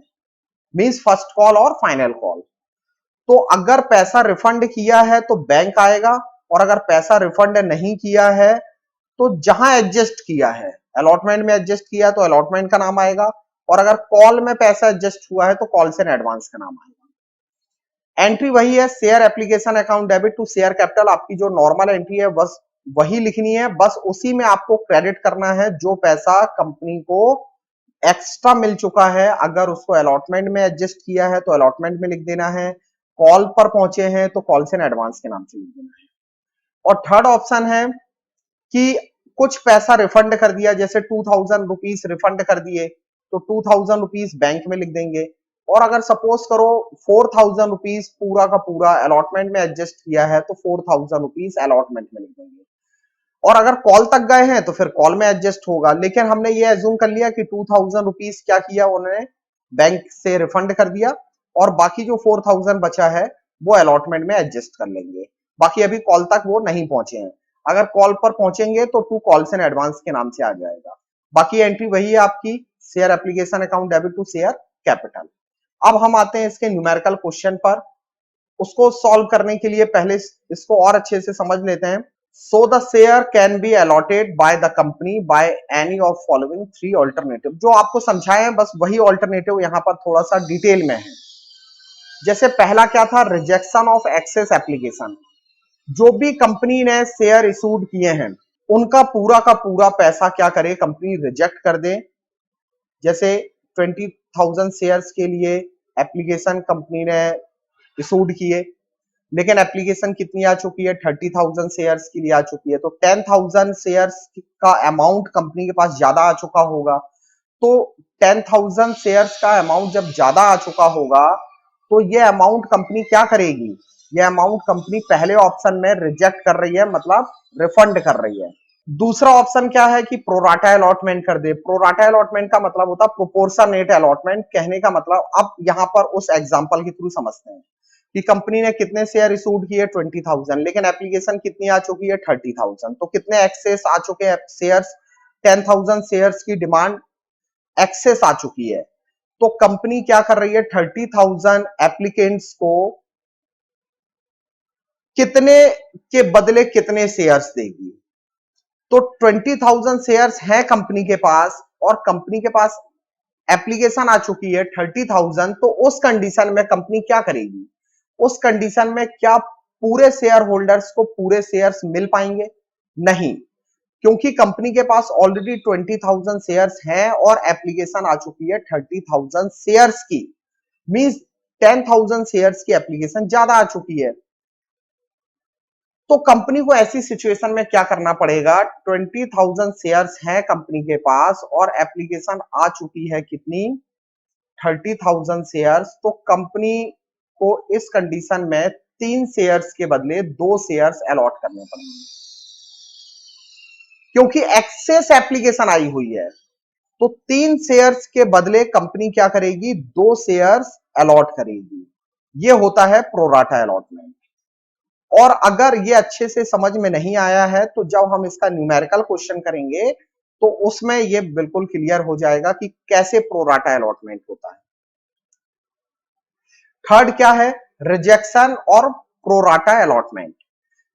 मींस फर्स्ट कॉल और फाइनल कॉल। तो अगर पैसा रिफंड किया है तो बैंक आएगा, और अगर पैसा रिफंड नहीं किया है तो जहां एडजस्ट किया है, अलॉटमेंट में एडजस्ट किया तो अलॉटमेंट का नाम आएगा, और अगर कॉल में पैसा एडजस्ट हुआ है तो कॉल्स एंड एडवांस का नाम आएगा। एंट्री वही है, share application account debit to share capital, आपकी जो नॉर्मल एंट्री है बस वही लिखनी है, बस उसी में आपको क्रेडिट करना है जो पैसा कंपनी को एक्स्ट्रा मिल चुका है। अगर उसको अलॉटमेंट में एडजस्ट किया है तो अलॉटमेंट में लिख देना है, कॉल पर पहुंचे हैं तो कॉल्स एंड एडवांस के नाम से लिख देना है। और थर्ड ऑप्शन है कि कुछ पैसा रिफंड कर दिया, जैसे 2000 रुपीज रिफंड कर दिए तो 2000 रुपीज बैंक में लिख देंगे, और अगर सपोज करो 4000 रुपीज पूरा का पूरा अलॉटमेंट में एडजस्ट किया है तो 4000 रुपीज अलॉटमेंट में लिख देंगे, और अगर कॉल तक गए हैं तो फिर कॉल में एडजस्ट होगा। लेकिन हमने ये एज्यूम कर लिया कि 2000 रुपीज क्या किया उन्होंने, बैंक से रिफंड कर दिया, और बाकी जो 4000 बचा है वो अलॉटमेंट में एडजस्ट कर लेंगे। बाकी अभी कॉल तक वो नहीं पहुंचे हैं, अगर कॉल पर पहुंचेंगे तो टू कॉल्स एंड एडवांस के नाम से आ जाएगा। बाकी एंट्री वही है आपकी, share application account debit to share capital. अब हम आते हैं इसके न्यूमेरिकल क्वेश्चन पर, उसको सॉल्व करने के लिए पहले इसको और अच्छे से समझ लेते हैं। So the share can be allotted by the company by any of following three alternative, जो आपको समझाए हैं बस वही ऑल्टरनेटिव यहां पर थोड़ा सा डिटेल में है। जैसे पहला क्या था, रिजेक्शन ऑफ एक्सेस एप्लीकेशन, जो भी कंपनी ने शेयर इशूड किए हैं उनका पूरा का पूरा पैसा क्या करे, कंपनी रिजेक्ट कर दे। जैसे 20,000 शेयर्स के लिए एप्लीकेशन कंपनी ने इशूड किए, लेकिन एप्लीकेशन कितनी आ चुकी है, 30,000 शेयर्स के लिए आ चुकी है, तो 10,000 शेयर्स का अमाउंट कंपनी के पास ज्यादा आ चुका होगा। तो 10,000 शेयर्स का अमाउंट जब ज्यादा आ चुका होगा तो ये अमाउंट कंपनी क्या करेगी, ये अमाउंट कंपनी पहले ऑप्शन में रिजेक्ट कर रही है, मतलब रिफंड कर रही है। दूसरा ऑप्शन क्या है कि प्रोराटा अलॉटमेंट कर दे। प्रोराटा अलॉटमेंट का मतलब होता है प्रोपोर्शनेट अलॉटमेंट, कहने का मतलब अब यहां पर उस एग्जांपल के थ्रू समझते हैं कि कंपनी ने कितने शेयर इशूड किए 20,000, लेकिन एप्लीकेशन कितनी आ चुकी है 30,000, तो कितने एक्सेस आ चुके हैं शेयर्स, 10,000 शेयर्स की डिमांड एक्सेस आ चुकी है। तो कंपनी क्या कर रही है, 30,000 एप्लीकेंट्स को कितने के बदले कितने शेयर्स देगी। तो 20,000 शेयर्स हैं कंपनी के पास और कंपनी के पास एप्लीकेशन आ चुकी है 30,000, तो उस कंडीशन में कंपनी क्या करेगी, उस कंडीशन में क्या पूरे शेयर होल्डर्स को पूरे शेयर्स मिल पाएंगे, नहीं, क्योंकि कंपनी के पास ऑलरेडी 20,000 शेयर्स हैं और एप्लीकेशन आ चुकी है 30,000 शेयर्स की, मींस 10,000 शेयर्स की एप्लीकेशन ज्यादा आ चुकी है। तो कंपनी को ऐसी सिचुएशन में क्या करना पड़ेगा, 20,000 शेयर्स हैं कंपनी के पास और एप्लीकेशन आ चुकी है कितनी, 30,000 शेयर्स, तो कंपनी को इस कंडीशन में 3 शेयर्स के बदले 2 शेयर्स अलॉट करने पड़ेंगे, क्योंकि एक्सेस एप्लीकेशन आई हुई है। तो 3 शेयर्स के बदले कंपनी क्या करेगी, 2 शेयर्स अलॉट करेगी। ये होता है प्रोराटा अलॉटमेंट। और अगर ये अच्छे से समझ में नहीं आया है तो जब हम इसका न्यूमेरिकल क्वेश्चन करेंगे तो उसमें ये बिल्कुल क्लियर हो जाएगा कि कैसे प्रोराटा अलॉटमेंट होता है। थर्ड क्या है? रिजेक्शन और प्रोराटा अलॉटमेंट,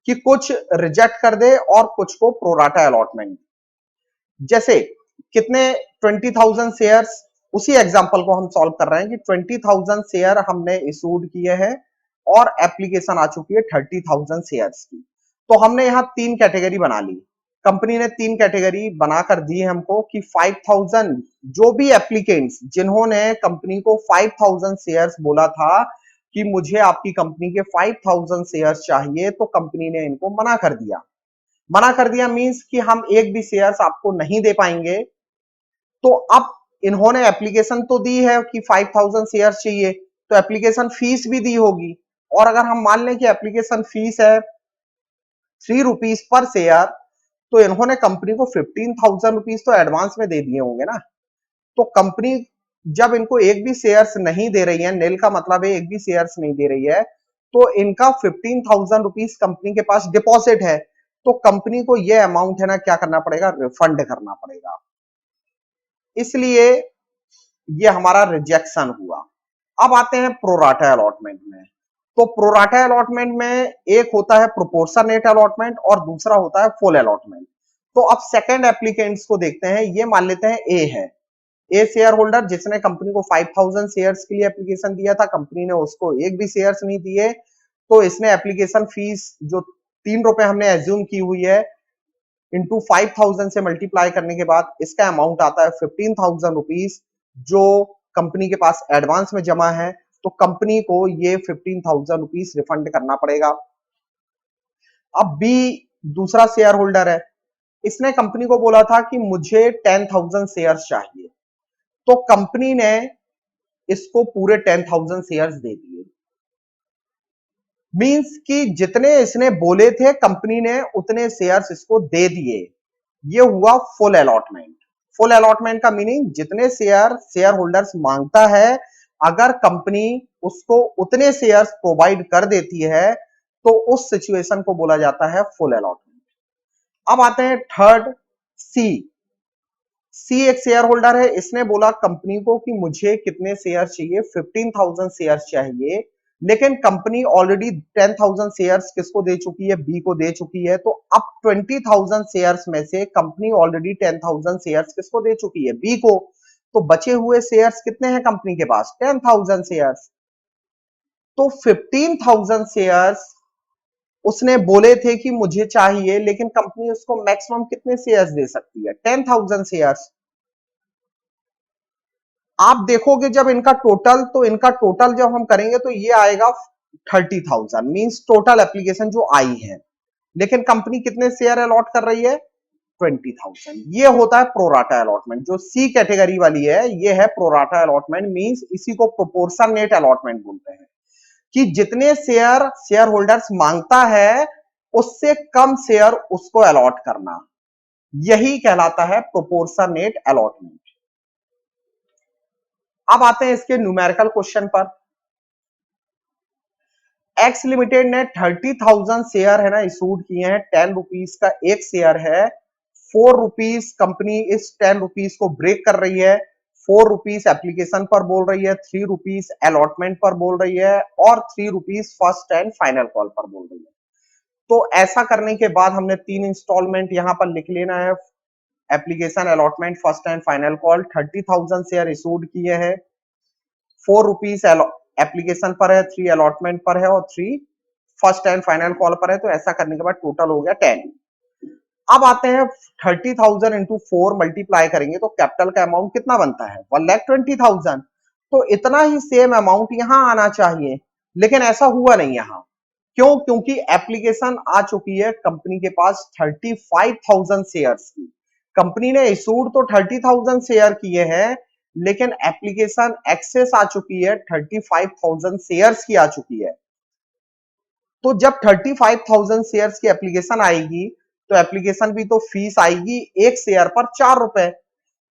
कि कुछ रिजेक्ट कर दे और कुछ को प्रोराटा अलॉटमेंट। जैसे कितने 20,000 शेयर्स, उसी एग्जांपल को हम सॉल्व कर रहे हैं कि 20,000 शेयर हमने इशूड किए हैं और एप्लीकेशन आ चुकी है 30,000 शेयर्स की। तो हमने यहां तीन कैटेगरी बना ली, कंपनी ने तीन कैटेगरी बनाकर दी है हमको कि 5,000 जो भी एप्लीकेंट्स जिन्होंने कंपनी को 5,000 शेयर्स बोला था कि मुझे आपकी कंपनी के 5,000 शेयर्स चाहिए, तो कंपनी ने इनको मना कर दिया। मना कर दिया मींस कि हम एक भी शेयर्स आपको नहीं दे पाएंगे। तो अब इन्होंने एप्लीकेशन तो दी है कि 5,000 शेयर्स चाहिए, तो एप्लीकेशन फीस भी दी होगी। और अगर हम मान लें कि एप्लीकेशन फीस है 3 रुपीज पर शेयर, तो इन्होंने कंपनी को 15,000 रुपीज तो एडवांस में दे दिए होंगे ना। तो कंपनी जब इनको एक भी शेयर्स नहीं दे रही है, नेल का मतलब है एक भी शेयर्स नहीं दे रही है, तो इनका 15,000 रुपीज कंपनी के पास डिपॉजिट है, तो कंपनी को यह अमाउंट है ना क्या करना पड़ेगा? रिफंड करना पड़ेगा। इसलिए ये हमारा रिजेक्शन हुआ। अब आते हैं प्रोराटा अलॉटमेंट में। तो प्रोराटा अलॉटमेंट में एक होता है प्रोपोर्शनेट अलॉटमेंट और दूसरा होता है फुल अलॉटमेंट। तो अब सेकंड एप्लीकेंट्स को देखते हैं। ये मान लेते हैं ए है, ए शेयर होल्डर जिसने कंपनी को 5,000 शेयर्स के लिए एप्लीकेशन दिया था, कंपनी ने उसको एक भी शेयर्स नहीं दिए, तो इसने एप्लीकेशन फीस जो 3 रुपए हमने एज्यूम की हुई है इंटू 5,000 से मल्टीप्लाई करने के बाद इसका अमाउंट आता है 15,000 रुपीज, जो कंपनी के पास एडवांस में जमा है। तो कंपनी को ये 15,000 रुपीज रिफंड करना पड़ेगा। अब बी दूसरा शेयर होल्डर है, इसने कंपनी को बोला था कि मुझे 10,000 शेयर्स चाहिए, तो कंपनी ने इसको पूरे 10,000 शेयर्स दे दिए। मींस कि जितने इसने बोले थे कंपनी ने उतने शेयर्स इसको दे दिए। ये हुआ फुल अलॉटमेंट। फुल अलॉटमेंट का मीनिंग जितने शेयर होल्डर्स मांगता है, अगर कंपनी उसको उतने शेयर्स प्रोवाइड कर देती है, तो उस सिचुएशन को बोला जाता है फुल अलॉटमेंट। अब आते हैं थर्ड सी। सी एक शेयर होल्डर है, इसने बोला कंपनी को कि मुझे कितने शेयर चाहिए? 15,000 शेयर चाहिए, लेकिन कंपनी ऑलरेडी 10,000 शेयर्स किसको दे चुकी है? बी को दे चुकी है। तो अब 20,000 शेयर्स में से कंपनी ऑलरेडी 10,000 शेयर्स किसको दे चुकी है? बी को। तो बचे हुए शेयर्स कितने हैं कंपनी के पास? 10,000 शेयर्स। तो 15,000 शेयर्स उसने बोले थे कि मुझे चाहिए, लेकिन कंपनी उसको मैक्सिमम कितने शेयर्स दे सकती है? 10,000 शेयर्स। आप देखोगे जब इनका टोटल, तो इनका टोटल जब हम करेंगे तो ये आएगा 30,000, मींस टोटल एप्लीकेशन जो आई है, लेकिन कंपनी कितने शेयर अलॉट कर रही है? 20,000। ये होता है प्रोराटा अलॉटमेंट। जो सी कैटेगरी वाली है ये है प्रोराटा अलॉटमेंट, मींस इसी को प्रोपोर्शनेट अलॉटमेंट बोलते हैं, कि जितने शेयर होल्डर्स मांगता है उससे कम शेयर उसको अलॉट करना, यही कहलाता है प्रोपोर्शनेट अलॉटमेंट। अब आते हैं इसके न्यूमेरिकल क्वेश्चन पर। एक्स लिमिटेड ने 30,000 शेयर है ना इशूड किए हैं, 10 रुपीज का एक शेयर है। 4 रुपीज कंपनी इस 10 रुपीज को ब्रेक कर रही है, 4 रुपीज एप्लीकेशन पर बोल रही है, 3 रुपीज अलॉटमेंट पर बोल रही है और 3 rupees first and final call पर बोल रही है। तो ऐसा करने के बाद हमने 3 इंस्टॉलमेंट यहां पर लिख लेना है। Application, allotment, first and final call. 30,000 share issued किए हैं, 4 रुपीज एप्लीकेशन पर है, 3 अलॉटमेंट पर है और 3 फर्स्ट एंड फाइनल कॉल पर है। तो ऐसा करने के बाद टोटल हो गया 10। अब आते हैं 30,000 इंटू 4 मल्टीप्लाई करेंगे तो कैपिटल का अमाउंट कितना बनता है? 1,20,000। तो इतना ही सेम अमाउंट यहां आना चाहिए, लेकिन ऐसा हुआ नहीं यहां। क्यों? क्योंकि एप्लीकेशन आ चुकी है कंपनी के पास 35,000 शेयर्स की। कंपनी ने इशूड तो 30,000 शेयर किए हैं, लेकिन एप्लीकेशन एक्सेस आ चुकी है 35,000 शेयर्स की आ चुकी है। तो जब 35,000 शेयर्स की एप्लीकेशन आएगी, तो एप्लीकेशन भी तो फीस आएगी एक शेयर पर 4 रुपए।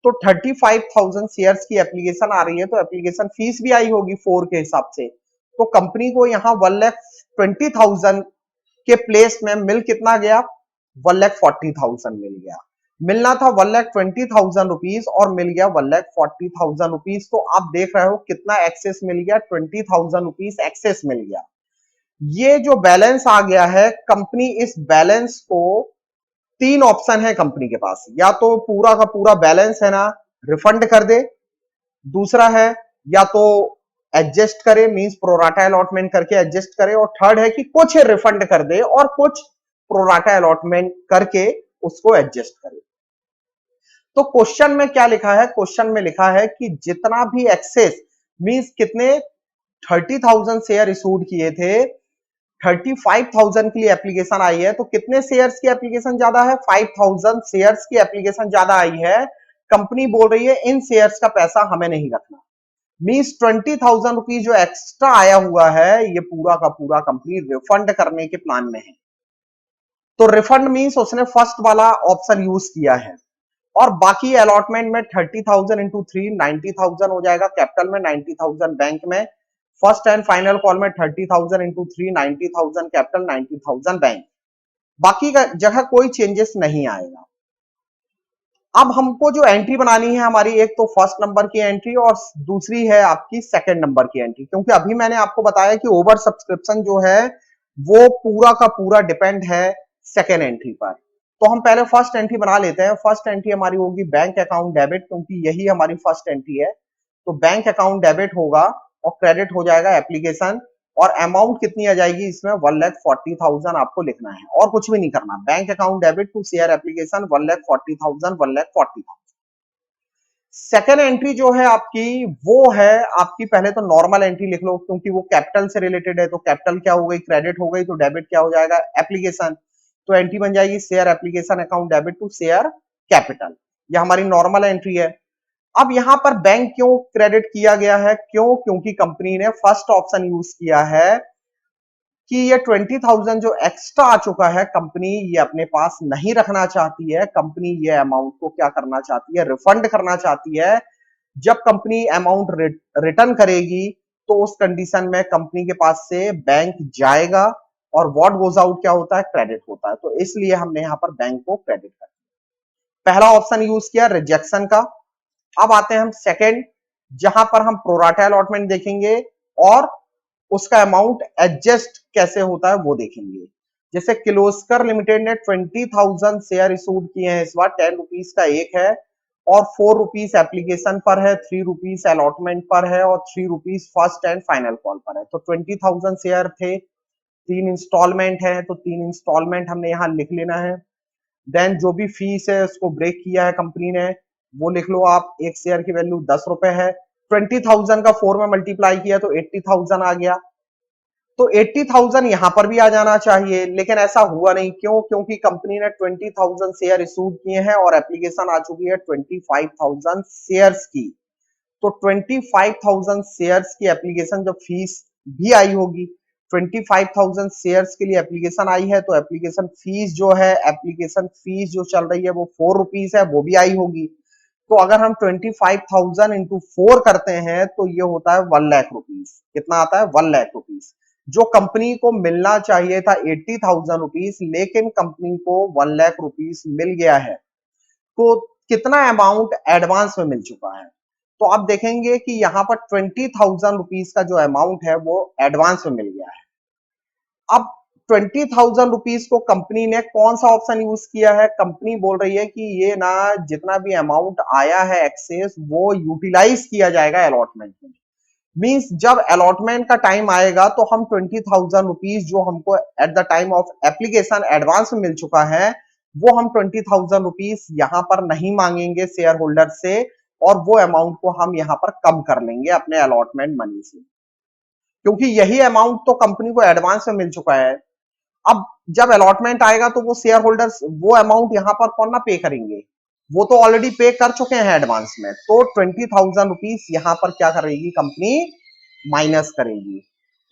तो 35,000 शेयर्स की एप्लीकेशन आ रही है, तो एप्लीकेशन फीस भी आई होगी 4 के हिसाब से। तो कंपनी को यहां 1,20,000 के प्लेस में मिल कितना गया, 1,40,000 मिल गया। मिलना था 1,20,000 रुपीज और मिल गया 1,40,000 रुपीज। तो आप देख रहे हो कितना एक्सेस मिल गया, 20,000 रुपीज एक्सेस मिल गया। ये जो बैलेंस आ गया है, कंपनी इस बैलेंस को, तीन ऑप्शन है कंपनी के पास, या तो पूरा का पूरा बैलेंस है ना रिफंड कर दे, दूसरा है या तो एडजस्ट करे, मींस प्रोराटा अलॉटमेंट करके एडजस्ट करे, और थर्ड है कि कुछ रिफंड कर दे और कुछ प्रोराटा अलॉटमेंट करके उसको एडजस्ट करे। तो क्वेश्चन में क्या लिखा है, क्वेश्चन में लिखा है कि जितना भी एक्सेस, मींस कितने 30,000 शेयर इशूड किए थे, 35,000 की एप्लीकेशन आई है, तो कितने शेयर्स की एप्लीकेशन ज्यादा है, 5,000 शेयर्स की एप्लीकेशन ज्यादा आई है। कंपनी बोल रही है इन शेयर्स का पैसा हमें नहीं रखना, मींस 20,000 रुपीज जो एक्स्ट्रा आया हुआ है ये पूरा का पूरा कंपनी रिफंड करने के प्लान में है। तो रिफंड मींस उसने फर्स्ट वाला ऑप्शन यूज किया है, और बाकी अलॉटमेंट में 30,000 इंटू 3 90,000 हो जाएगा, कैपिटल में 90,000 बैंक में, फर्स्ट एंड फाइनल कॉल में 30,000 इंटू 3 90,000 कैपिटल 90,000 बैंक, बाकी का जगह कोई चेंजेस नहीं आएगा। अब हमको जो एंट्री बनानी है हमारी, एक तो फर्स्ट नंबर की एंट्री और दूसरी है आपकी सेकंड नंबर की एंट्री, क्योंकि अभी मैंने आपको बताया कि ओवर सब्सक्रिप्शन जो है वो पूरा का पूरा डिपेंड है सेकंड एंट्री पर। तो हम पहले फर्स्ट एंट्री बना लेते हैं। फर्स्ट एंट्री हमारी होगी बैंक अकाउंट डेबिट, क्योंकि यही हमारी फर्स्ट एंट्री है। तो बैंक अकाउंट डेबिट होगा और क्रेडिट हो जाएगा एप्लीकेशन, और अमाउंट कितनी आ जाएगी इसमें, 1,40,000 आपको लिखना है और कुछ भी नहीं करना। Bank account debit to share application 1,40,000 1,40,000। Second entry जो है आपकी वो है आपकी, पहले तो नॉर्मल एंट्री लिख लो, क्योंकि वो कैपिटल से रिलेटेड है। तो कैपिटल क्या हो गई, क्रेडिट हो गई, तो डेबिट क्या हो जाएगा, एप्लीकेशन। तो एंट्री बन जाएगी share application account debit to share capital, यह हमारी नॉर्मल एंट्री है। अब यहां पर बैंक क्यों क्रेडिट किया गया है, क्यों, क्योंकि कंपनी ने फर्स्ट ऑप्शन यूज किया है कि ये 20,000 जो एक्स्ट्रा आ चुका है, कंपनी ये अपने पास नहीं रखना चाहती है। कंपनी ये अमाउंट को क्या करना चाहती है, रिफंड करना चाहती है। जब कंपनी अमाउंट रिटर्न करेगी तो उस कंडीशन में कंपनी के पास से बैंक जाएगा, और व्हाट गोज आउट क्या होता है, क्रेडिट होता है। तो इसलिए हमने यहां पर बैंक को क्रेडिट कर दिया। पहला ऑप्शन यूज किया रिजेक्शन का। अब आते हैं हम सेकंड, जहां पर हम प्रोराटा अलॉटमेंट देखेंगे और उसका अमाउंट एडजस्ट कैसे होता है वो देखेंगे। जैसे किर्लोस्कर लिमिटेड ने 20,000 शेयर इशूड किए हैं इस बार, 10 रुपीज का एक है और 4 रुपीज एप्लीकेशन पर है, 3 रुपीज अलॉटमेंट पर है और 3 rupees first and final call पर है। तो 20,000 शेयर थे, 3 इंस्टॉलमेंट है, तो 3 इंस्टॉलमेंट हमने यहाँ लिख लेना है। देन जो भी फीस है उसको ब्रेक किया है कंपनी ने, वो लिख लो आप। एक शेयर की वैल्यू 10 रुपए है, 20,000 का 4 में मल्टीप्लाई किया तो 80,000 आ गया। तो 80,000 यहां पर भी आ जाना चाहिए, लेकिन ऐसा हुआ नहीं। क्यों, क्योंकि कंपनी ने 20,000 शेयर इशूड किए हैं और एप्लीकेशन आ चुकी है 25,000 शेयर्स की। तो 25,000 शेयर्स की एप्लीकेशन जब फीस भी आई होगी, 25,000 शेयर्स के लिए एप्लीकेशन आई है, तो एप्लीकेशन फीस जो है, एप्लीकेशन फीस जो चल रही है वो 4 रुपीज है, वो भी आई होगी। तो अगर हम 25,000 इंटू 4 करते हैं तो ये होता है 1 लाख रुपीज। कितना आता है, 1 लाख रुपीज। जो कंपनी को मिलना चाहिए था 80,000 रुपीज, लेकिन कंपनी को 1 लाख रुपीज मिल गया है। तो कितना अमाउंट एडवांस में मिल चुका है, तो आप देखेंगे कि यहां पर 20,000 रुपीज का जो अमाउंट है वो एडवांस में मिल गया है। अब 20,000 रुपीज को कंपनी ने कौन सा ऑप्शन यूज किया है, कंपनी बोल रही है कि ये ना जितना भी अमाउंट आया है एक्सेस वो यूटिलाइज किया जाएगा अलॉटमेंट में। मींस जब अलॉटमेंट का टाइम आएगा तो हम 20,000 रुपीज जो हमको at the time of application advance में मिल चुका है, वो हम 20,000 रुपीज यहां पर नहीं मांगेंगे शेयर होल्डर से, और वो अमाउंट को हम यहां पर कम कर लेंगे अपने अलॉटमेंट मनी से, क्योंकि यही अमाउंट तो कंपनी को एडवांस में मिल चुका है। अब जब अलॉटमेंट आएगा तो वो शेयर होल्डर्स वो अमाउंट यहां पर कौन ना पे करेंगे, वो तो ऑलरेडी पे कर चुके हैं एडवांस में। तो 20,000 रुपीज यहां पर क्या करेगी कंपनी, माइनस करेगी।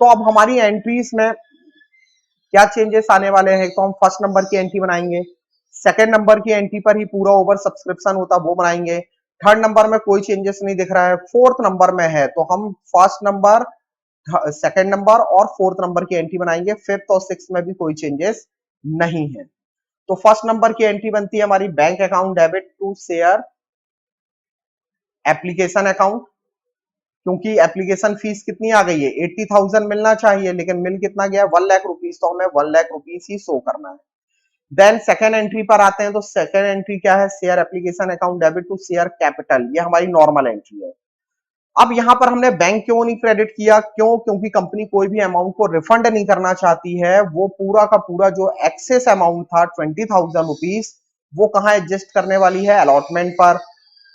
तो अब हमारी एंट्रीज में क्या चेंजेस आने वाले हैं, तो हम फर्स्ट नंबर की एंट्री बनाएंगे, सेकंड नंबर की एंट्री पर ही पूरा ओवर सब्सक्रिप्शन होता वो बनाएंगे, थर्ड नंबर में कोई चेंजेस नहीं दिख रहा है, फोर्थ नंबर में है तो हम फर्स्ट नंबर सेकंड नंबर और फोर्थ नंबर की एंट्री बनाएंगे, फिफ्थ और सिक्स में भी कोई चेंजेस नहीं है। तो फर्स्ट नंबर की एंट्री बनती है हमारी bank account debit to share application account, क्योंकि एप्लीकेशन फीस कितनी आ गई है 80,000 मिलना चाहिए, लेकिन मिल कितना गया 1 लाख रुपीस, तो हमें 1 लाख रुपीस ही शो करना है। देन सेकंड एंट्री पर आते हैं, तो सेकंड एंट्री क्या है, share application account debit to share capital, ये हमारी नॉर्मल एंट्री है। अब यहां पर हमने बैंक क्यों नहीं क्रेडिट किया, क्यों, क्योंकि कंपनी कोई भी अमाउंट को रिफंड नहीं करना चाहती है। वो पूरा का पूरा जो एक्सेस अमाउंट था 20,000 रुपीस, वो कहां एडजस्ट करने वाली है, अलॉटमेंट पर।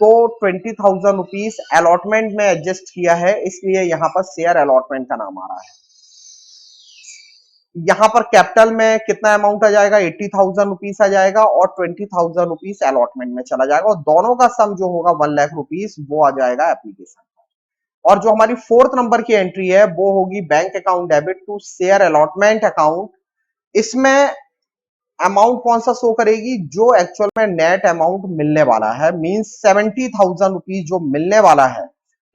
तो 20,000 रुपीस अलॉटमेंट में एडजस्ट किया है, इसलिए यहां पर शेयर अलॉटमेंट का नाम आ रहा है। यहां पर कैपिटल में कितना अमाउंट आ जाएगा, 80,000 रुपीस आ जाएगा, और 20,000 रुपीस अलॉटमेंट में चला जाएगा, और दोनों का सम जो होगा 1 लाख रुपीस वो आ जाएगा एप्लीकेशन। और जो हमारी फोर्थ नंबर की एंट्री है वो होगी bank account debit to share allotment account. इसमें अमाउंट कौन सा शो करेगी, जो एक्चुअल में नेट अमाउंट मिलने वाला है, मींस 70,000 रुपीस जो मिलने वाला है।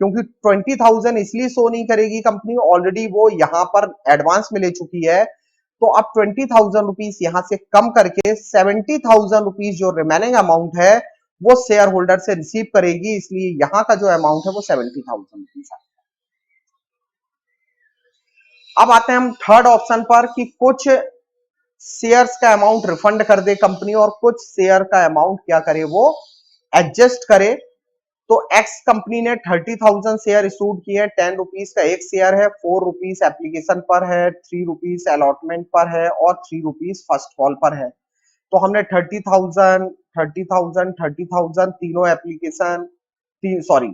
क्योंकि 20,000 इसलिए शो नहीं करेगी कंपनी, ऑलरेडी वो यहां पर एडवांस में ले चुकी है। तो अब 20,000 रुपीस यहां से कम करके 70,000 रुपीस जो रिमेनिंग अमाउंट है वो शेयर होल्डर से रिसीव करेगी, इसलिए यहां का जो अमाउंट है वो 70,000 रुपीस है। अब आते हैं हम थर्ड ऑप्शन पर कि कुछ शेयर्स का अमाउंट रिफंड कर दे कंपनी और कुछ शेयर का अमाउंट क्या करे, वो एडजस्ट करे। तो एक्स कंपनी ने 30,000 शेयर इशूड किए हैं, 10 रुपीस का एक शेयर है, 4 रुपीस एप्लीकेशन पर है, 3 रुपीस अलॉटमेंट पर है, और 3 रुपीस फर्स्ट कॉल पर है। तो हमने 30,000 30,000 30,000 तीनों एप्लीकेशन, सॉरी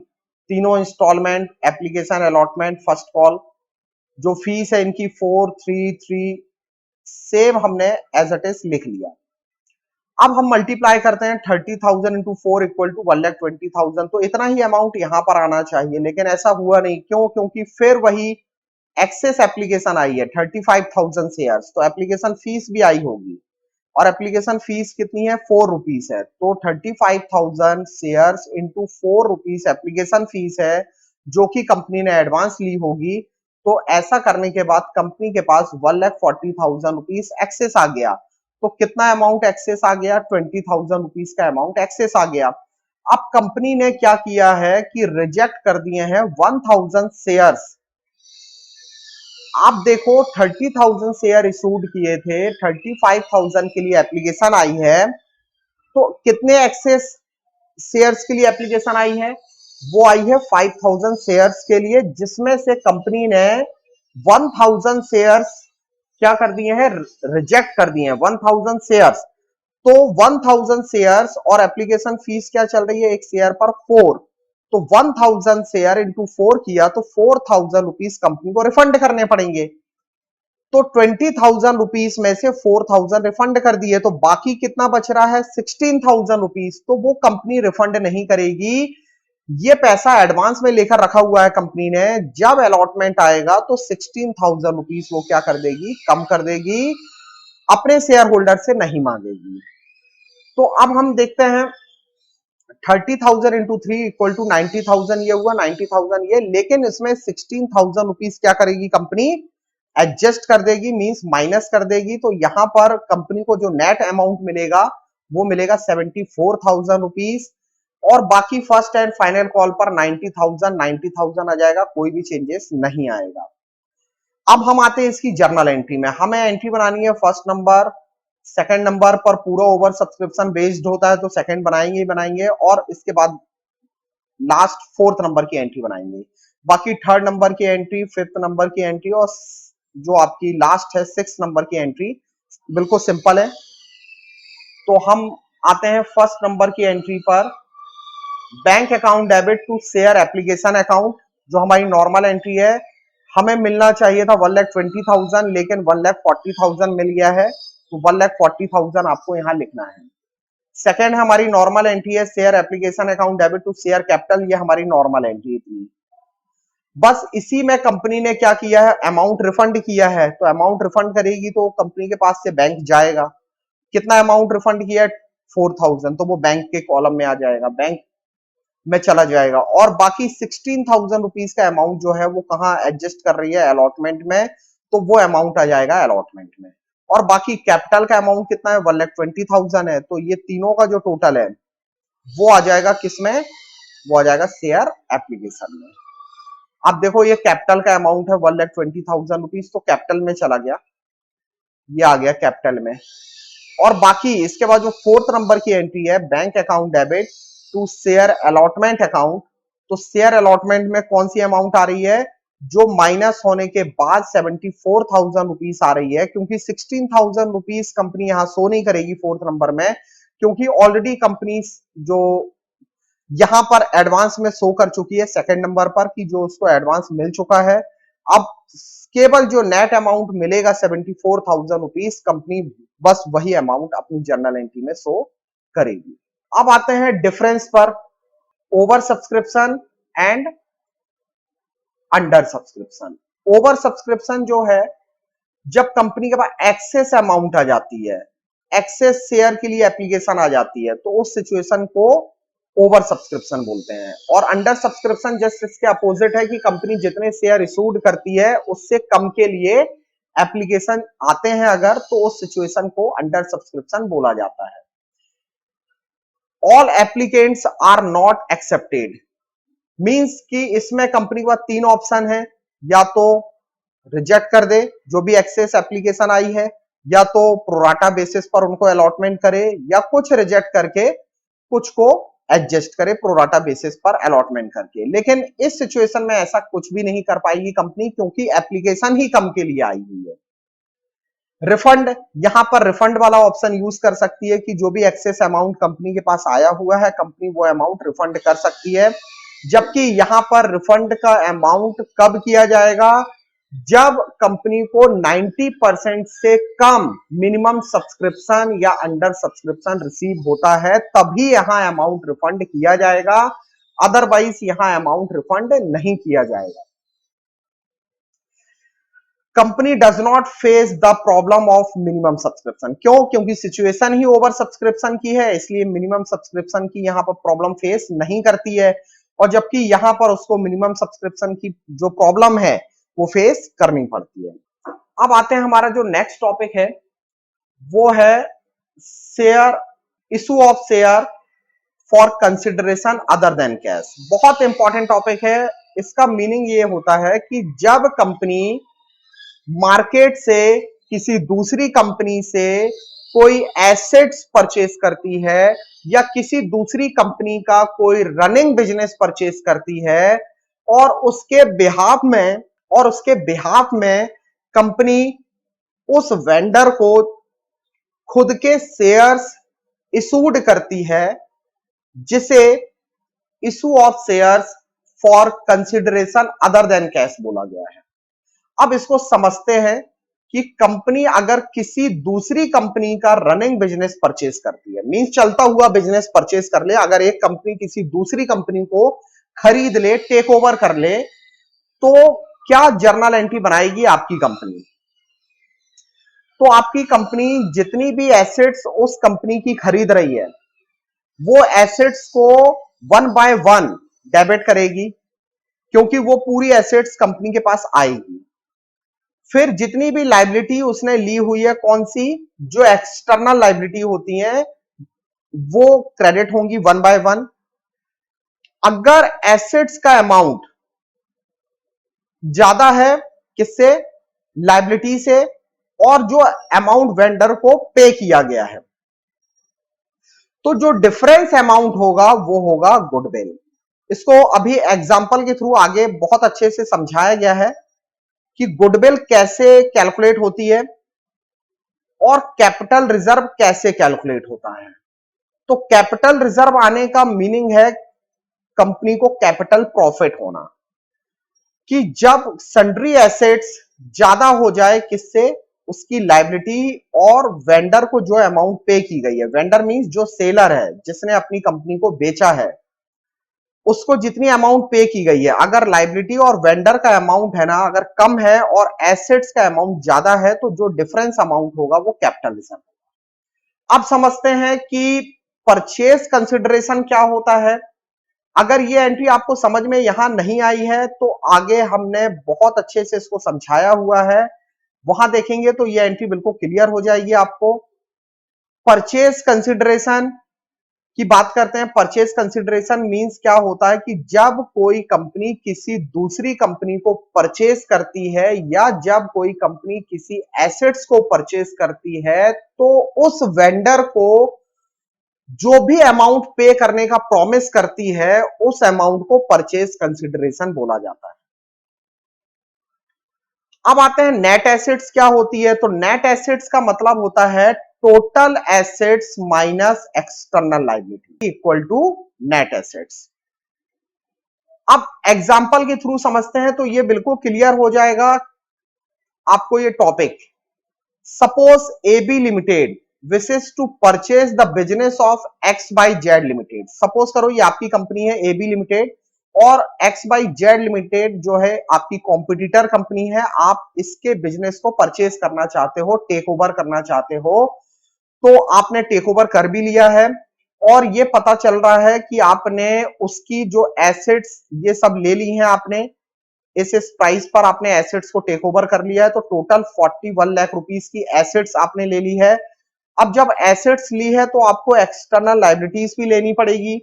तीनों installment, application, allotment, first call, जो फीस है इनकी 433 सेम हमने एज इट इज लिख लिया। अब हम मल्टीप्लाई करते हैं 30,000 इंटू 4 इक्वल टू 1,20,000, तो इतना ही अमाउंट यहां पर आना चाहिए, लेकिन ऐसा हुआ नहीं। क्यों, क्योंकि फिर वही एक्सेस एप्लीकेशन आई है 35,000 शेयर्स, तो एप्लीकेशन फीस भी आई होगी, और एप्लीकेशन फीस कितनी है 4 रुपीस है। तो 35,000 shares into 4 rupees application fees है, जो कि कंपनी ने एडवांस ली होगी। तो ऐसा करने के बाद कंपनी के पास 1,40,000 रुपीस एक्सेस आ गया। तो कितना अमाउंट एक्सेस आ गया, 20,000 रुपीस का अमाउंट एक्सेस आ गया। अब कंपनी ने क्या किया है कि रिजेक्ट कर दिए हैं 1,000 शेयर्स। आप देखो 30,000 शेयर इशूड किए थे, 35,000 के लिए एप्लीकेशन आई है, तो कितने एक्सेस शेयर्स के लिए एप्लीकेशन आई है, वो आई है 5,000 शेयर्स के लिए, जिसमें से कंपनी ने 1,000 शेयर्स क्या कर दिए हैं, रिजेक्ट कर दिए हैं 1,000 शेयर्स। तो 1,000 शेयर्स और एप्लीकेशन फीस क्या चल रही है, एक शेयर पर 4, तो 1,000 शेयर इंटू 4 किया तो 4,000 रुपीस कंपनी को रिफंड करने पड़ेंगे। तो 20,000 रुपीस में से 4,000 रिफंड कर दिए, तो बाकी कितना बच रहा है 16,000 रुपीस, तो वो कंपनी रिफंड नहीं करेगी। ये पैसा एडवांस में लेकर रखा हुआ है कंपनी ने, जब अलॉटमेंट आएगा तो 16,000 रुपीस वो क्या कर देगी, कम कर देगी, अपने शेयर होल्डर से नहीं मांगेगी। तो अब हम देखते हैं 30,000 इंटू 3 इक्वल टू 90,000, ये हुआ 90,000 ये, लेकिन इसमें 16,000 रुपीस क्या करेगी कंपनी, एडजस्ट कर देगी, मींस माइनस कर देगी। तो यहां पर कंपनी को जो नेट अमाउंट मिलेगा वो मिलेगा 74,000 रुपीस, और बाकी फर्स्ट एंड फाइनल कॉल पर 90,000 आ जाएगा, कोई भी चेंजेस नहीं आएगा। अब हम आते हैं इसकी जर्नल एंट्री में। हमें एंट्री बनानी है फर्स्ट नंबर, सेकंड नंबर पर पूरा ओवर सब्सक्रिप्शन बेस्ड होता है, तो सेकंड बनाएंगे ही बनाएंगे, और इसके बाद लास्ट फोर्थ नंबर की एंट्री बनाएंगे। बाकी थर्ड नंबर की एंट्री, फिफ्थ नंबर की एंट्री, और जो आपकी लास्ट है सिक्स नंबर की एंट्री, बिल्कुल सिंपल है। तो हम आते हैं फर्स्ट नंबर की एंट्री पर, bank account debit to share application account, जो हमारी नॉर्मल एंट्री है। हमें मिलना चाहिए था 1,20,000, लेकिन 1,40,000 मिल गया है, तो 1,40,000 आपको यहां लिखना है। सेकेंड हमारी नॉर्मल एंट्री है share application account debit to share capital, ये हमारी नॉर्मल एंट्री थी। बस इसी में कंपनी ने क्या किया है, अमाउंट रिफंड किया है, तो अमाउंट रिफंड करेगी तो कंपनी के पास से बैंक जाएगा। कितना अमाउंट रिफंड किया है 4,000, तो वो बैंक के कॉलम में आ जाएगा, बैंक में चला जाएगा और बाकी 16,000 रुपीज का अमाउंट जो है वो कहां एडजस्ट कर रही है, अलॉटमेंट में, तो वो अमाउंट आ जाएगा अलॉटमेंट में। और बाकी कैपिटल का अमाउंट कितना है, 1,20,000 है, तो ये तीनों का जो टोटल है वो आ जाएगा किसमें, वो आ जाएगा शेयर एप्लीकेशन में। अब देखो ये कैपिटल का अमाउंट है 1,20,000 रुपीज, तो कैपिटल में चला गया, ये आ गया कैपिटल में। और बाकी इसके बाद जो फोर्थ नंबर की एंट्री है, bank account debit to share allotment account, तो शेयर अलॉटमेंट में कौन सी अमाउंट आ रही है, जो माइनस होने के बाद 74,000 रुपीज आ रही है, क्योंकि 16,000 रुपीज कंपनी यहां शो नहीं करेगी फोर्थ नंबर में, क्योंकि ऑलरेडी कंपनी जो यहां पर एडवांस में शो कर चुकी है सेकंड नंबर पर कि जो उसको एडवांस मिल चुका है। अब केवल जो नेट अमाउंट मिलेगा 74,000 रुपीज, कंपनी बस वही अमाउंट अपनी जर्नल एंट्री में शो करेगी। अब आते हैं डिफरेंस पर, over subscription and under subscription. Over subscription जो है, जब कंपनी के पास एक्सेस अमाउंट आ जाती है, एक्सेस शेयर के लिए एप्लीकेशन आ जाती है, तो उस सिचुएशन को ओवर सब्सक्रिप्शन बोलते हैं। और अंडर सब्सक्रिप्शन जस्ट इसके अपोजिट है कि कंपनी जितने शेयर इशूड करती है उससे कम के लिए एप्लीकेशन आते हैं अगर, तो उस सिचुएशन को अंडर सब्सक्रिप्शन बोला जाता है। All applicants are not accepted, means कि इसमें कंपनी के पास तीन ऑप्शन है, या तो रिजेक्ट कर दे जो भी एक्सेस एप्लीकेशन आई है, या तो प्रोराटा बेसिस पर उनको अलॉटमेंट करे, या कुछ रिजेक्ट करके कुछ को एडजस्ट करे प्रोराटा बेसिस पर अलॉटमेंट करके। लेकिन इस सिचुएशन में ऐसा कुछ भी नहीं कर पाएगी कंपनी, क्योंकि एप्लीकेशन ही कम के लिए आई हुई है। रिफंड, यहां पर रिफंड वाला ऑप्शन यूज कर सकती है कि जो भी एक्सेस अमाउंट कंपनी के पास आया हुआ है, कंपनी वो अमाउंट रिफंड कर सकती है। जबकि यहां पर रिफंड का अमाउंट कब किया जाएगा, जब कंपनी को 90% से कम मिनिमम सब्सक्रिप्शन या अंडर सब्सक्रिप्शन रिसीव होता है, तभी यहां अमाउंट रिफंड किया जाएगा, अदरवाइज यहां अमाउंट रिफंड नहीं किया जाएगा। Company does not face the problem of minimum subscription, क्यों, क्योंकि सिचुएशन ही ओवर सब्सक्रिप्शन की है, इसलिए मिनिमम सब्सक्रिप्शन की यहां पर प्रॉब्लम फेस नहीं करती है। और जबकि यहां पर उसको मिनिमम सब्सक्रिप्शन की जो प्रॉब्लम है वो फेस करनी पड़ती है। अब आते हैं, हमारा जो नेक्स्ट टॉपिक है वो है share, issue of share for consideration other than cash. बहुत इंपॉर्टेंट टॉपिक है। इसका मीनिंग ये होता है कि जब कंपनी मार्केट से किसी दूसरी कंपनी से कोई एसेट्स परचेज करती है, या किसी दूसरी कंपनी का कोई रनिंग बिजनेस परचेज करती है, और उसके बिहाफ में कंपनी उस वेंडर को खुद के शेयर्स इशूड करती है, जिसे issue of shares for consideration other than cash बोला गया है। अब इसको समझते हैं कि कंपनी अगर किसी दूसरी कंपनी का रनिंग बिजनेस परचेज करती है, मींस चलता हुआ बिजनेस परचेज कर ले, अगर एक कंपनी किसी दूसरी कंपनी को खरीद ले, टेक ओवर कर ले, तो क्या जर्नल एंट्री बनाएगी आपकी कंपनी। तो आपकी कंपनी जितनी भी एसेट्स उस कंपनी की खरीद रही है, वो एसेट्स को वन बाय वन डेबिट करेगी, क्योंकि वो पूरी एसेट्स कंपनी के पास आएगी। फिर जितनी भी लाइबिलिटी उसने ली हुई है, कौन सी, जो एक्सटर्नल लाइबिलिटी होती हैं, वो क्रेडिट होंगी वन बाय वन। अगर एसेट्स का अमाउंट ज्यादा है किससे, लाइबिलिटी से, और जो अमाउंट वेंडर को पे किया गया है, तो जो डिफरेंस अमाउंट होगा वो होगा गुडविल। इसको अभी एग्जांपल के थ्रू आगे बहुत अच्छे से समझाया गया है कि गुडविल कैसे कैलकुलेट होती है और कैपिटल रिजर्व कैसे कैलकुलेट होता है। तो कैपिटल रिजर्व आने का मीनिंग है कंपनी को कैपिटल प्रॉफिट होना, कि जब सन्ड्री एसेट्स ज्यादा हो जाए किससे, उसकी लाइबिलिटी और वेंडर को जो अमाउंट पे की गई है, वेंडर मींस जो सेलर है जिसने अपनी कंपनी को बेचा है, उसको जितनी अमाउंट पे की गई है, अगर लाइबिलिटी और वेंडर का अमाउंट है ना अगर कम है और एसेट्स का अमाउंट ज्यादा है, तो जो डिफरेंस अमाउंट होगा वो कैपिटल रिजर्व होगा। अब समझते हैं कि परचेज कंसिडरेशन क्या होता है। अगर ये एंट्री आपको समझ में यहां नहीं आई है तो आगे हमने बहुत अच्छे से इसको समझाया हुआ है, वहां देखेंगे तो ये एंट्री बिल्कुल क्लियर हो जाएगी आपको। परचेज कंसिडरेशन की बात करते हैं। परचेज कंसिडरेशन मींस क्या होता है कि जब कोई कंपनी किसी दूसरी कंपनी को परचेज करती है या जब कोई कंपनी किसी एसेट्स को परचेज करती है तो उस वेंडर को जो भी अमाउंट पे करने का प्रॉमिस करती है उस अमाउंट को परचेज कंसिडरेशन बोला जाता है। अब आते हैं नेट एसेट्स क्या होती है। तो नेट एसेट्स का मतलब होता है total assets minus external liability equal to net assets. अब एग्जांपल के थ्रू समझते हैं तो ये बिल्कुल क्लियर हो जाएगा आपको ये topic. Suppose AB limited wishes to purchase the business of X Y Z limited. Suppose करो ये आपकी कंपनी है एबी लिमिटेड और एक्स बाई जेड लिमिटेड जो है आपकी कॉम्पिटिटर कंपनी है। आप इसके बिजनेस को परचेज करना चाहते हो, टेक ओवर करना चाहते हो, तो आपने टेक ओवर कर भी लिया है और ये पता चल रहा है कि आपने उसकी जो एसेट्स ये सब ले ली हैं, आपने इस प्राइस पर आपने एसेट्स को टेक ओवर कर लिया है। तो टोटल 41 लाख रुपीस की एसेट्स आपने ले ली है। अब जब एसेट्स ली है तो आपको एक्सटर्नल लायबिलिटीज भी लेनी पड़ेगी।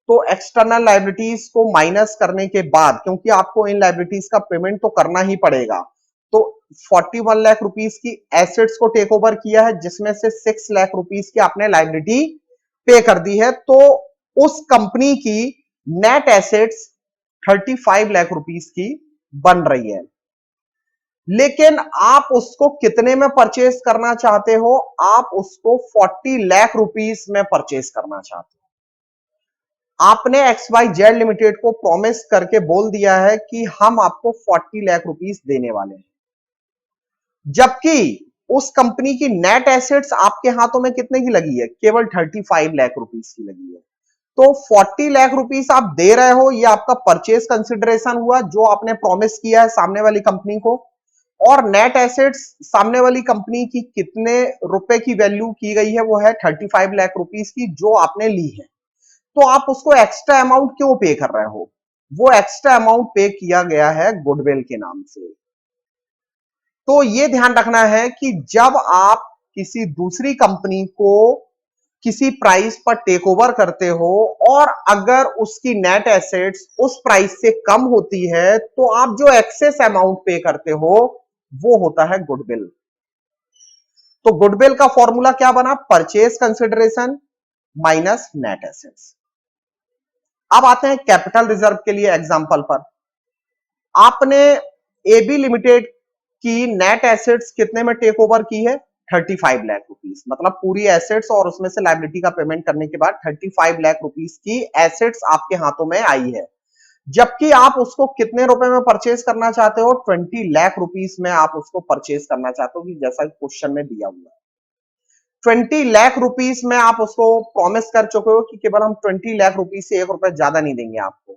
तो एक्सटर्नल लायबिलिटीज को माइनस करने के बाद, क्योंकि आपको इन लायबिलिटीज का पेमेंट तो करना ही पड़ेगा, तो 41 लाख रुपीस की एसेट्स को टेक ओवर किया है जिसमें से 6 लाख रुपीस की आपने लायबिलिटी पे कर दी है। तो उस कंपनी की नेट एसेट्स 35 लाख रुपीस की बन रही है। लेकिन आप उसको कितने में परचेज करना चाहते हो? आप उसको 40 लाख रुपीस में परचेज करना चाहते हो। आपने एक्स वाई जेड लिमिटेड को प्रॉमिस करके बोल दिया है कि हम आपको 40 लाख रुपीस देने वाले हैं, जबकि उस कंपनी की नेट एसेट्स आपके हाथों में कितने की लगी है? केवल 35 लाख रुपीस की लगी है। तो 40 लाख रुपीस आप दे रहे हो, ये आपका परचेज कंसिडरेशन हुआ जो आपने प्रॉमिस किया है सामने वाली कंपनी को, और नेट एसेट्स सामने वाली कंपनी की कितने रुपए की वैल्यू की गई है? वो है 35 लाख रुपीस की जो आपने ली है। तो आप उसको एक्स्ट्रा अमाउंट क्यों पे कर रहे हो? वो एक्स्ट्रा अमाउंट पे किया गया है गुडविल के नाम से। तो ये ध्यान रखना है कि जब आप किसी दूसरी कंपनी को किसी प्राइस पर टेक ओवर करते हो और अगर उसकी नेट एसेट्स उस प्राइस से कम होती है तो आप जो एक्सेस अमाउंट पे करते हो वो होता है गुडविल। तो गुडविल का फॉर्मूला क्या बना? Purchase consideration minus net assets. अब आते हैं कैपिटल रिजर्व के लिए एग्जांपल पर। आपने एबी लिमिटेड की नेट एसेट्स कितने में टेक ओवर की है? 35 लाख रुपीस, मतलब पूरी एसेट्स और उसमें से लायबिलिटी का पेमेंट करने के बाद 35 लाख रुपीस की एसेट्स आपके हाथों में आई है। जबकि आप उसको कितने रुपए में परचेज करना चाहते हो? 20 लाख रुपीस में आप उसको परचेज करना चाहते हो, कि जैसा क्वेश्चन में दिया हुआ है 20 लाख रुपीस में आप उसको प्रॉमिस कर चुके हो कि केवल हम 20 लाख रुपीस से 1 रुपए ज्यादा नहीं देंगे आपको।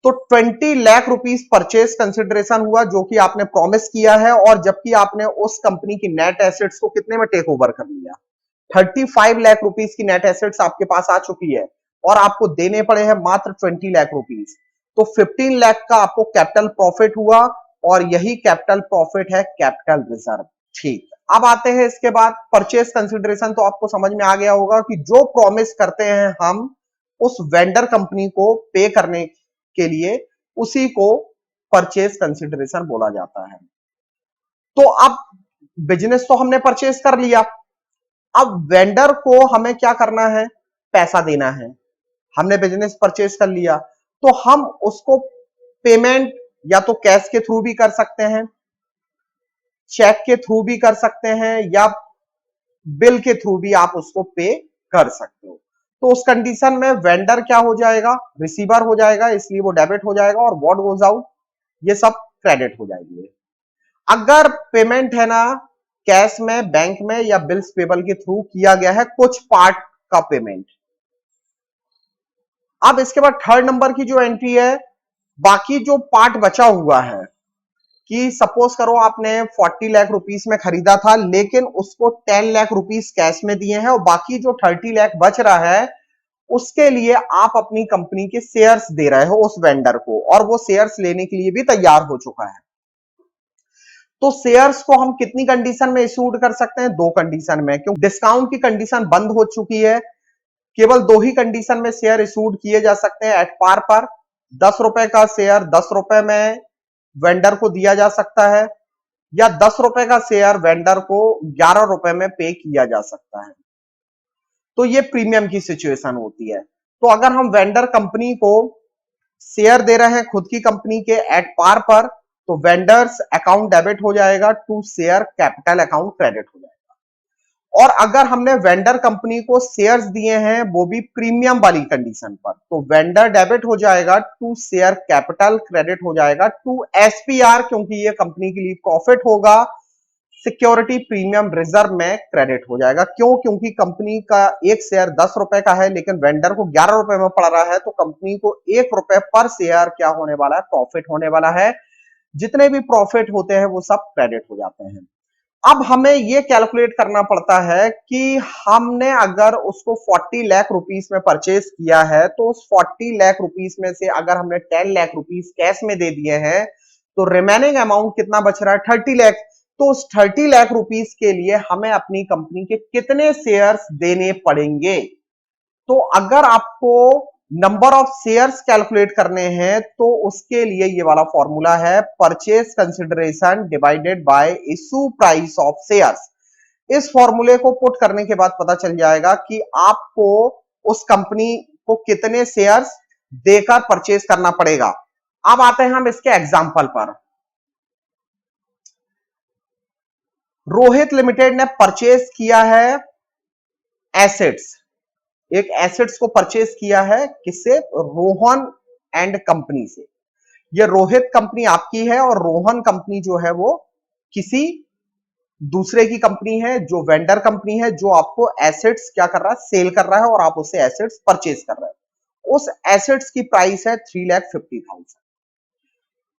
तो 20 लाख रुपीस परचेज कंसिडरेशन हुआ जो कि आपने प्रॉमिस किया है, और जबकि आपने उस कंपनी की नेट एसेट्स को कितने में टेक ओवर कर लिया? 35 लाख रुपीस की नेट एसेट्स आपके पास आ चुकी है और आपको देने पड़े हैं मात्र 20 लाख रुपीस। तो 15 लाख का आपको कैपिटल प्रॉफिट हुआ और यही कैपिटल प्रॉफिट है कैपिटल रिजर्व। ठीक, अब आते हैं इसके बाद परचेज कंसिडरेशन। तो आपको समझ में आ गया होगा कि जो प्रॉमिस करते हैं हम उस वेंडर कंपनी को पे करने के लिए, उसी को परचेज कंसिडरेशन बोला जाता है। तो अब बिजनेस तो हमने परचेज कर लिया, अब वेंडर को हमें क्या करना है? पैसा देना है। हमने बिजनेस परचेज कर लिया तो हम उसको पेमेंट या तो कैश के थ्रू भी कर सकते हैं, चेक के थ्रू भी कर सकते हैं, या बिल के थ्रू भी आप उसको पे कर सकते हो। तो उस कंडीशन में वेंडर क्या हो जाएगा? रिसीवर हो जाएगा, इसलिए वो डेबिट हो जाएगा, और व्हाट गोज आउट ये सब क्रेडिट हो जाएगी। अगर पेमेंट है ना कैश में, बैंक में या बिल्स पेबल के थ्रू किया गया है कुछ पार्ट का पेमेंट। अब इसके बाद थर्ड नंबर की जो एंट्री है, बाकी जो पार्ट बचा हुआ है, कि सपोज करो आपने 40 लाख रुपीस में खरीदा था लेकिन उसको 10 लाख रुपीस कैश में दिए हैं और बाकी जो 30 लाख बच रहा है उसके लिए आप अपनी कंपनी के शेयर्स दे रहे हो उस वेंडर को, और वो शेयर्स लेने के लिए भी तैयार हो चुका है। तो शेयर्स को हम कितनी कंडीशन में इशूड कर सकते हैं? दो कंडीशन में, क्योंकि डिस्काउंट की कंडीशन बंद हो चुकी है। केवल दो ही कंडीशन में शेयर इशूड किए जा सकते हैं एट पार पर। 10 रुपए का शेयर 10 रुपए में वेंडर को दिया जा सकता है, या 10 रुपए का शेयर वेंडर को 11 रुपए में पे किया जा सकता है। तो ये प्रीमियम की सिचुएशन होती है। तो अगर हम वेंडर कंपनी को शेयर दे रहे हैं खुद की कंपनी के एट पार पर, तो वेंडर्स अकाउंट डेबिट हो जाएगा to share capital account credit हो जाएगा। और अगर हमने वेंडर कंपनी को शेयर्स दिए हैं वो भी प्रीमियम वाली कंडीशन पर, तो वेंडर डेबिट हो जाएगा टू शेयर कैपिटल क्रेडिट हो जाएगा टू एसपीआर, क्योंकि ये कंपनी के लिए प्रॉफिट होगा, सिक्योरिटी प्रीमियम रिजर्व में क्रेडिट हो जाएगा। क्यों? क्योंकि कंपनी का एक शेयर 10 रुपए का है लेकिन वेंडर को 11 रुपए में पड़ रहा है, तो कंपनी को 1 रुपए पर शेयर क्या होने वाला है? प्रॉफिट होने वाला है। जितने भी प्रॉफिट होते हैं वो सब क्रेडिट हो जाते हैं। अब हमें ये कैलकुलेट करना पड़ता है कि हमने अगर उसको 40 लाख रुपीस में परचेस किया है, तो उस 40 लाख रुपीस में से अगर हमने 10 लाख रुपीस कैश में दे दिए हैं, तो रिमेनिंग अमाउंट कितना बच रहा है? 30 लाख। तो उस 30 लाख रुपीस के लिए हमें अपनी कंपनी के कितने शेयर्स देने पड़ेंगे? तो अगर आपको नंबर ऑफ शेयर्स कैलकुलेट करने हैं तो उसके लिए ये वाला फॉर्मूला है, purchase consideration divided by issue price of shares. इस फॉर्मूले को पुट करने के बाद पता चल जाएगा कि आपको उस कंपनी को कितने शेयर्स देकर परचेज करना पड़ेगा। अब आते हैं हम इसके एग्जांपल पर। रोहित लिमिटेड ने परचेज किया है एसेट्स, एक एसेट्स को परचेज किया है, किससे? रोहन एंड कंपनी से। ये रोहित कंपनी आपकी है और रोहन कंपनी जो है वो किसी दूसरे की कंपनी है, जो वेंडर कंपनी है, जो आपको एसेट्स क्या कर रहा है? सेल कर रहा है, और आप उससे एसेट्स परचेज कर रहे हैं। उस एसेट्स की प्राइस है 3,50,000।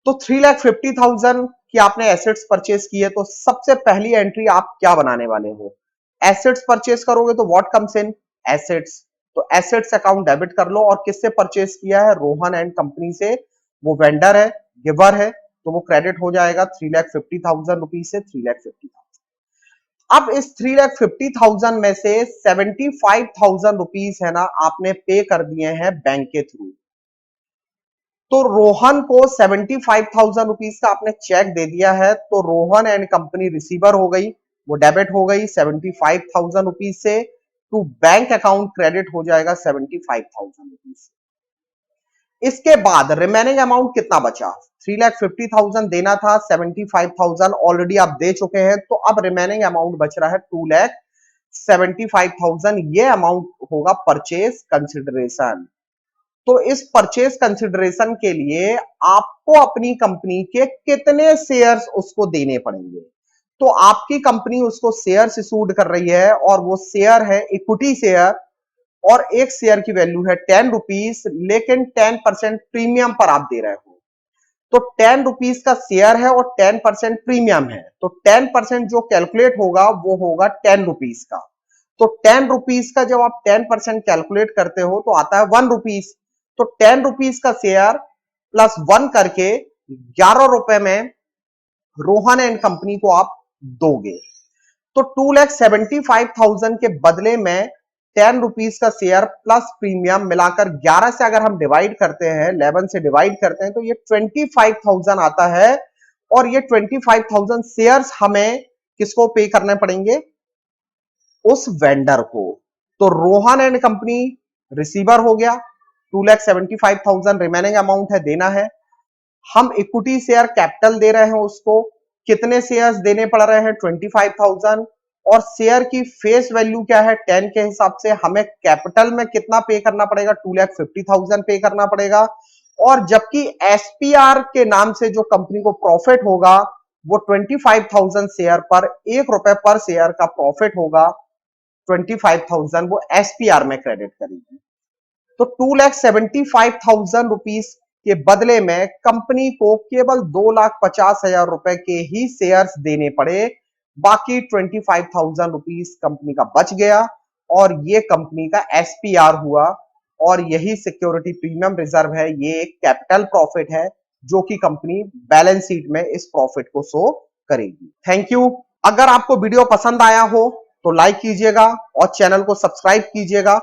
तो 3,50,000 की आपने एसेट्स परचेज की है, तो सबसे पहली एंट्री आप क्या बनाने वाले हो? एसेट्स परचेज करोगे तो व्हाट कम्स इन? एसेट्स। तो एसेट्स अकाउंट डेबिट कर लो, और किससे परचेज किया है? रोहन एंड कंपनी से। वो वेंडर है, गिवर है, तो वो क्रेडिट हो जाएगा 3,50,000 रुपीज से 3,50,000। अब इस 3,50,000 में से 75,000 रुपीज है ना आपने पे कर दिए हैं बैंक के थ्रू। तो रोहन को 75,000 रुपीज का आपने चेक दे दिया है, तो रोहन एंड कंपनी रिसीवर हो गई, वो डेबिट हो गई 75,000 रुपीज से, टू बैंक अकाउंट क्रेडिट हो जाएगा 75,000 रुपीज। इसके बाद रिमेनिंग अमाउंट कितना बचा? 3,50,000 देना था, 75,000 ऑलरेडी आप दे चुके हैं, तो अब रिमेनिंग अमाउंट बच रहा है 2,75,000। ये अमाउंट होगा परचेज कंसिडरेशन। तो इस परचेज कंसिडरेशन के लिए आपको अपनी कंपनी के कितने शेयर्स उसको देने पड़ेंगे? तो आपकी कंपनी उसको शेयर्स इशूड कर रही है, और वो शेयर है इक्विटी शेयर, और एक शेयर की वैल्यू है 10 रुपीज, लेकिन 10% प्रीमियम पर आप दे रहे हो। तो 10 रुपीज का शेयर है और 10% प्रीमियम है, तो 10% जो कैलकुलेट होगा वो होगा 10 रुपीज का। तो 10 रुपीज का जब आप 10% कैलकुलेट करते हो तो आता है 1 रुपीज। तो 10 रुपीज का शेयर प्लस 1 करके 11 रुपए में रोहन एंड कंपनी को आप दोगे। तो 2,75,000 के बदले में 10 रुपीज का शेयर प्लस प्रीमियम मिलाकर 11 से अगर हम डिवाइड करते हैं, 11 से डिवाइड करते हैं, तो ये 25,000 आता है। और ये 25,000 शेयर्स हमें किसको पे करने पड़ेंगे? उस वेंडर को। तो रोहन एंड कंपनी रिसीवर हो गया, 2,75,000 रिमेनिंग अमाउंट है, देना है। हम इक्विटी शेयर कैपिटल दे रहे हैं उसको, कितने शेयर्स देने पड़ रहे हैं? 25,000। और शेयर की फेस वैल्यू क्या है? 10 के हिसाब से हमें कैपिटल में कितना पे करना पड़ेगा? 2,50,000 पे करना पड़ेगा। और जबकि एसपीआर के नाम से जो कंपनी को प्रॉफिट होगा वो 25,000 शेयर पर 1 रुपए पर शेयर का प्रॉफिट होगा, 25,000 वो एसपीआर में क्रेडिट करेगी। तो 2,75,000 रुपीज के बदले में कंपनी को केवल 2,50,000 रुपए के ही शेयर्स देने पड़े, बाकी 25,000 रुपीज कंपनी का बच गया, और ये कंपनी का एसपीआर हुआ और यही सिक्योरिटी प्रीमियम रिजर्व है, ये एक कैपिटल प्रॉफिट है जो कि कंपनी बैलेंस शीट में इस प्रॉफिट को शो करेगी। Thank you. अगर आपको वीडियो पसंद आया हो तो लाइक कीजिएगा और चैनल को सब्सक्राइब कीजिएगा।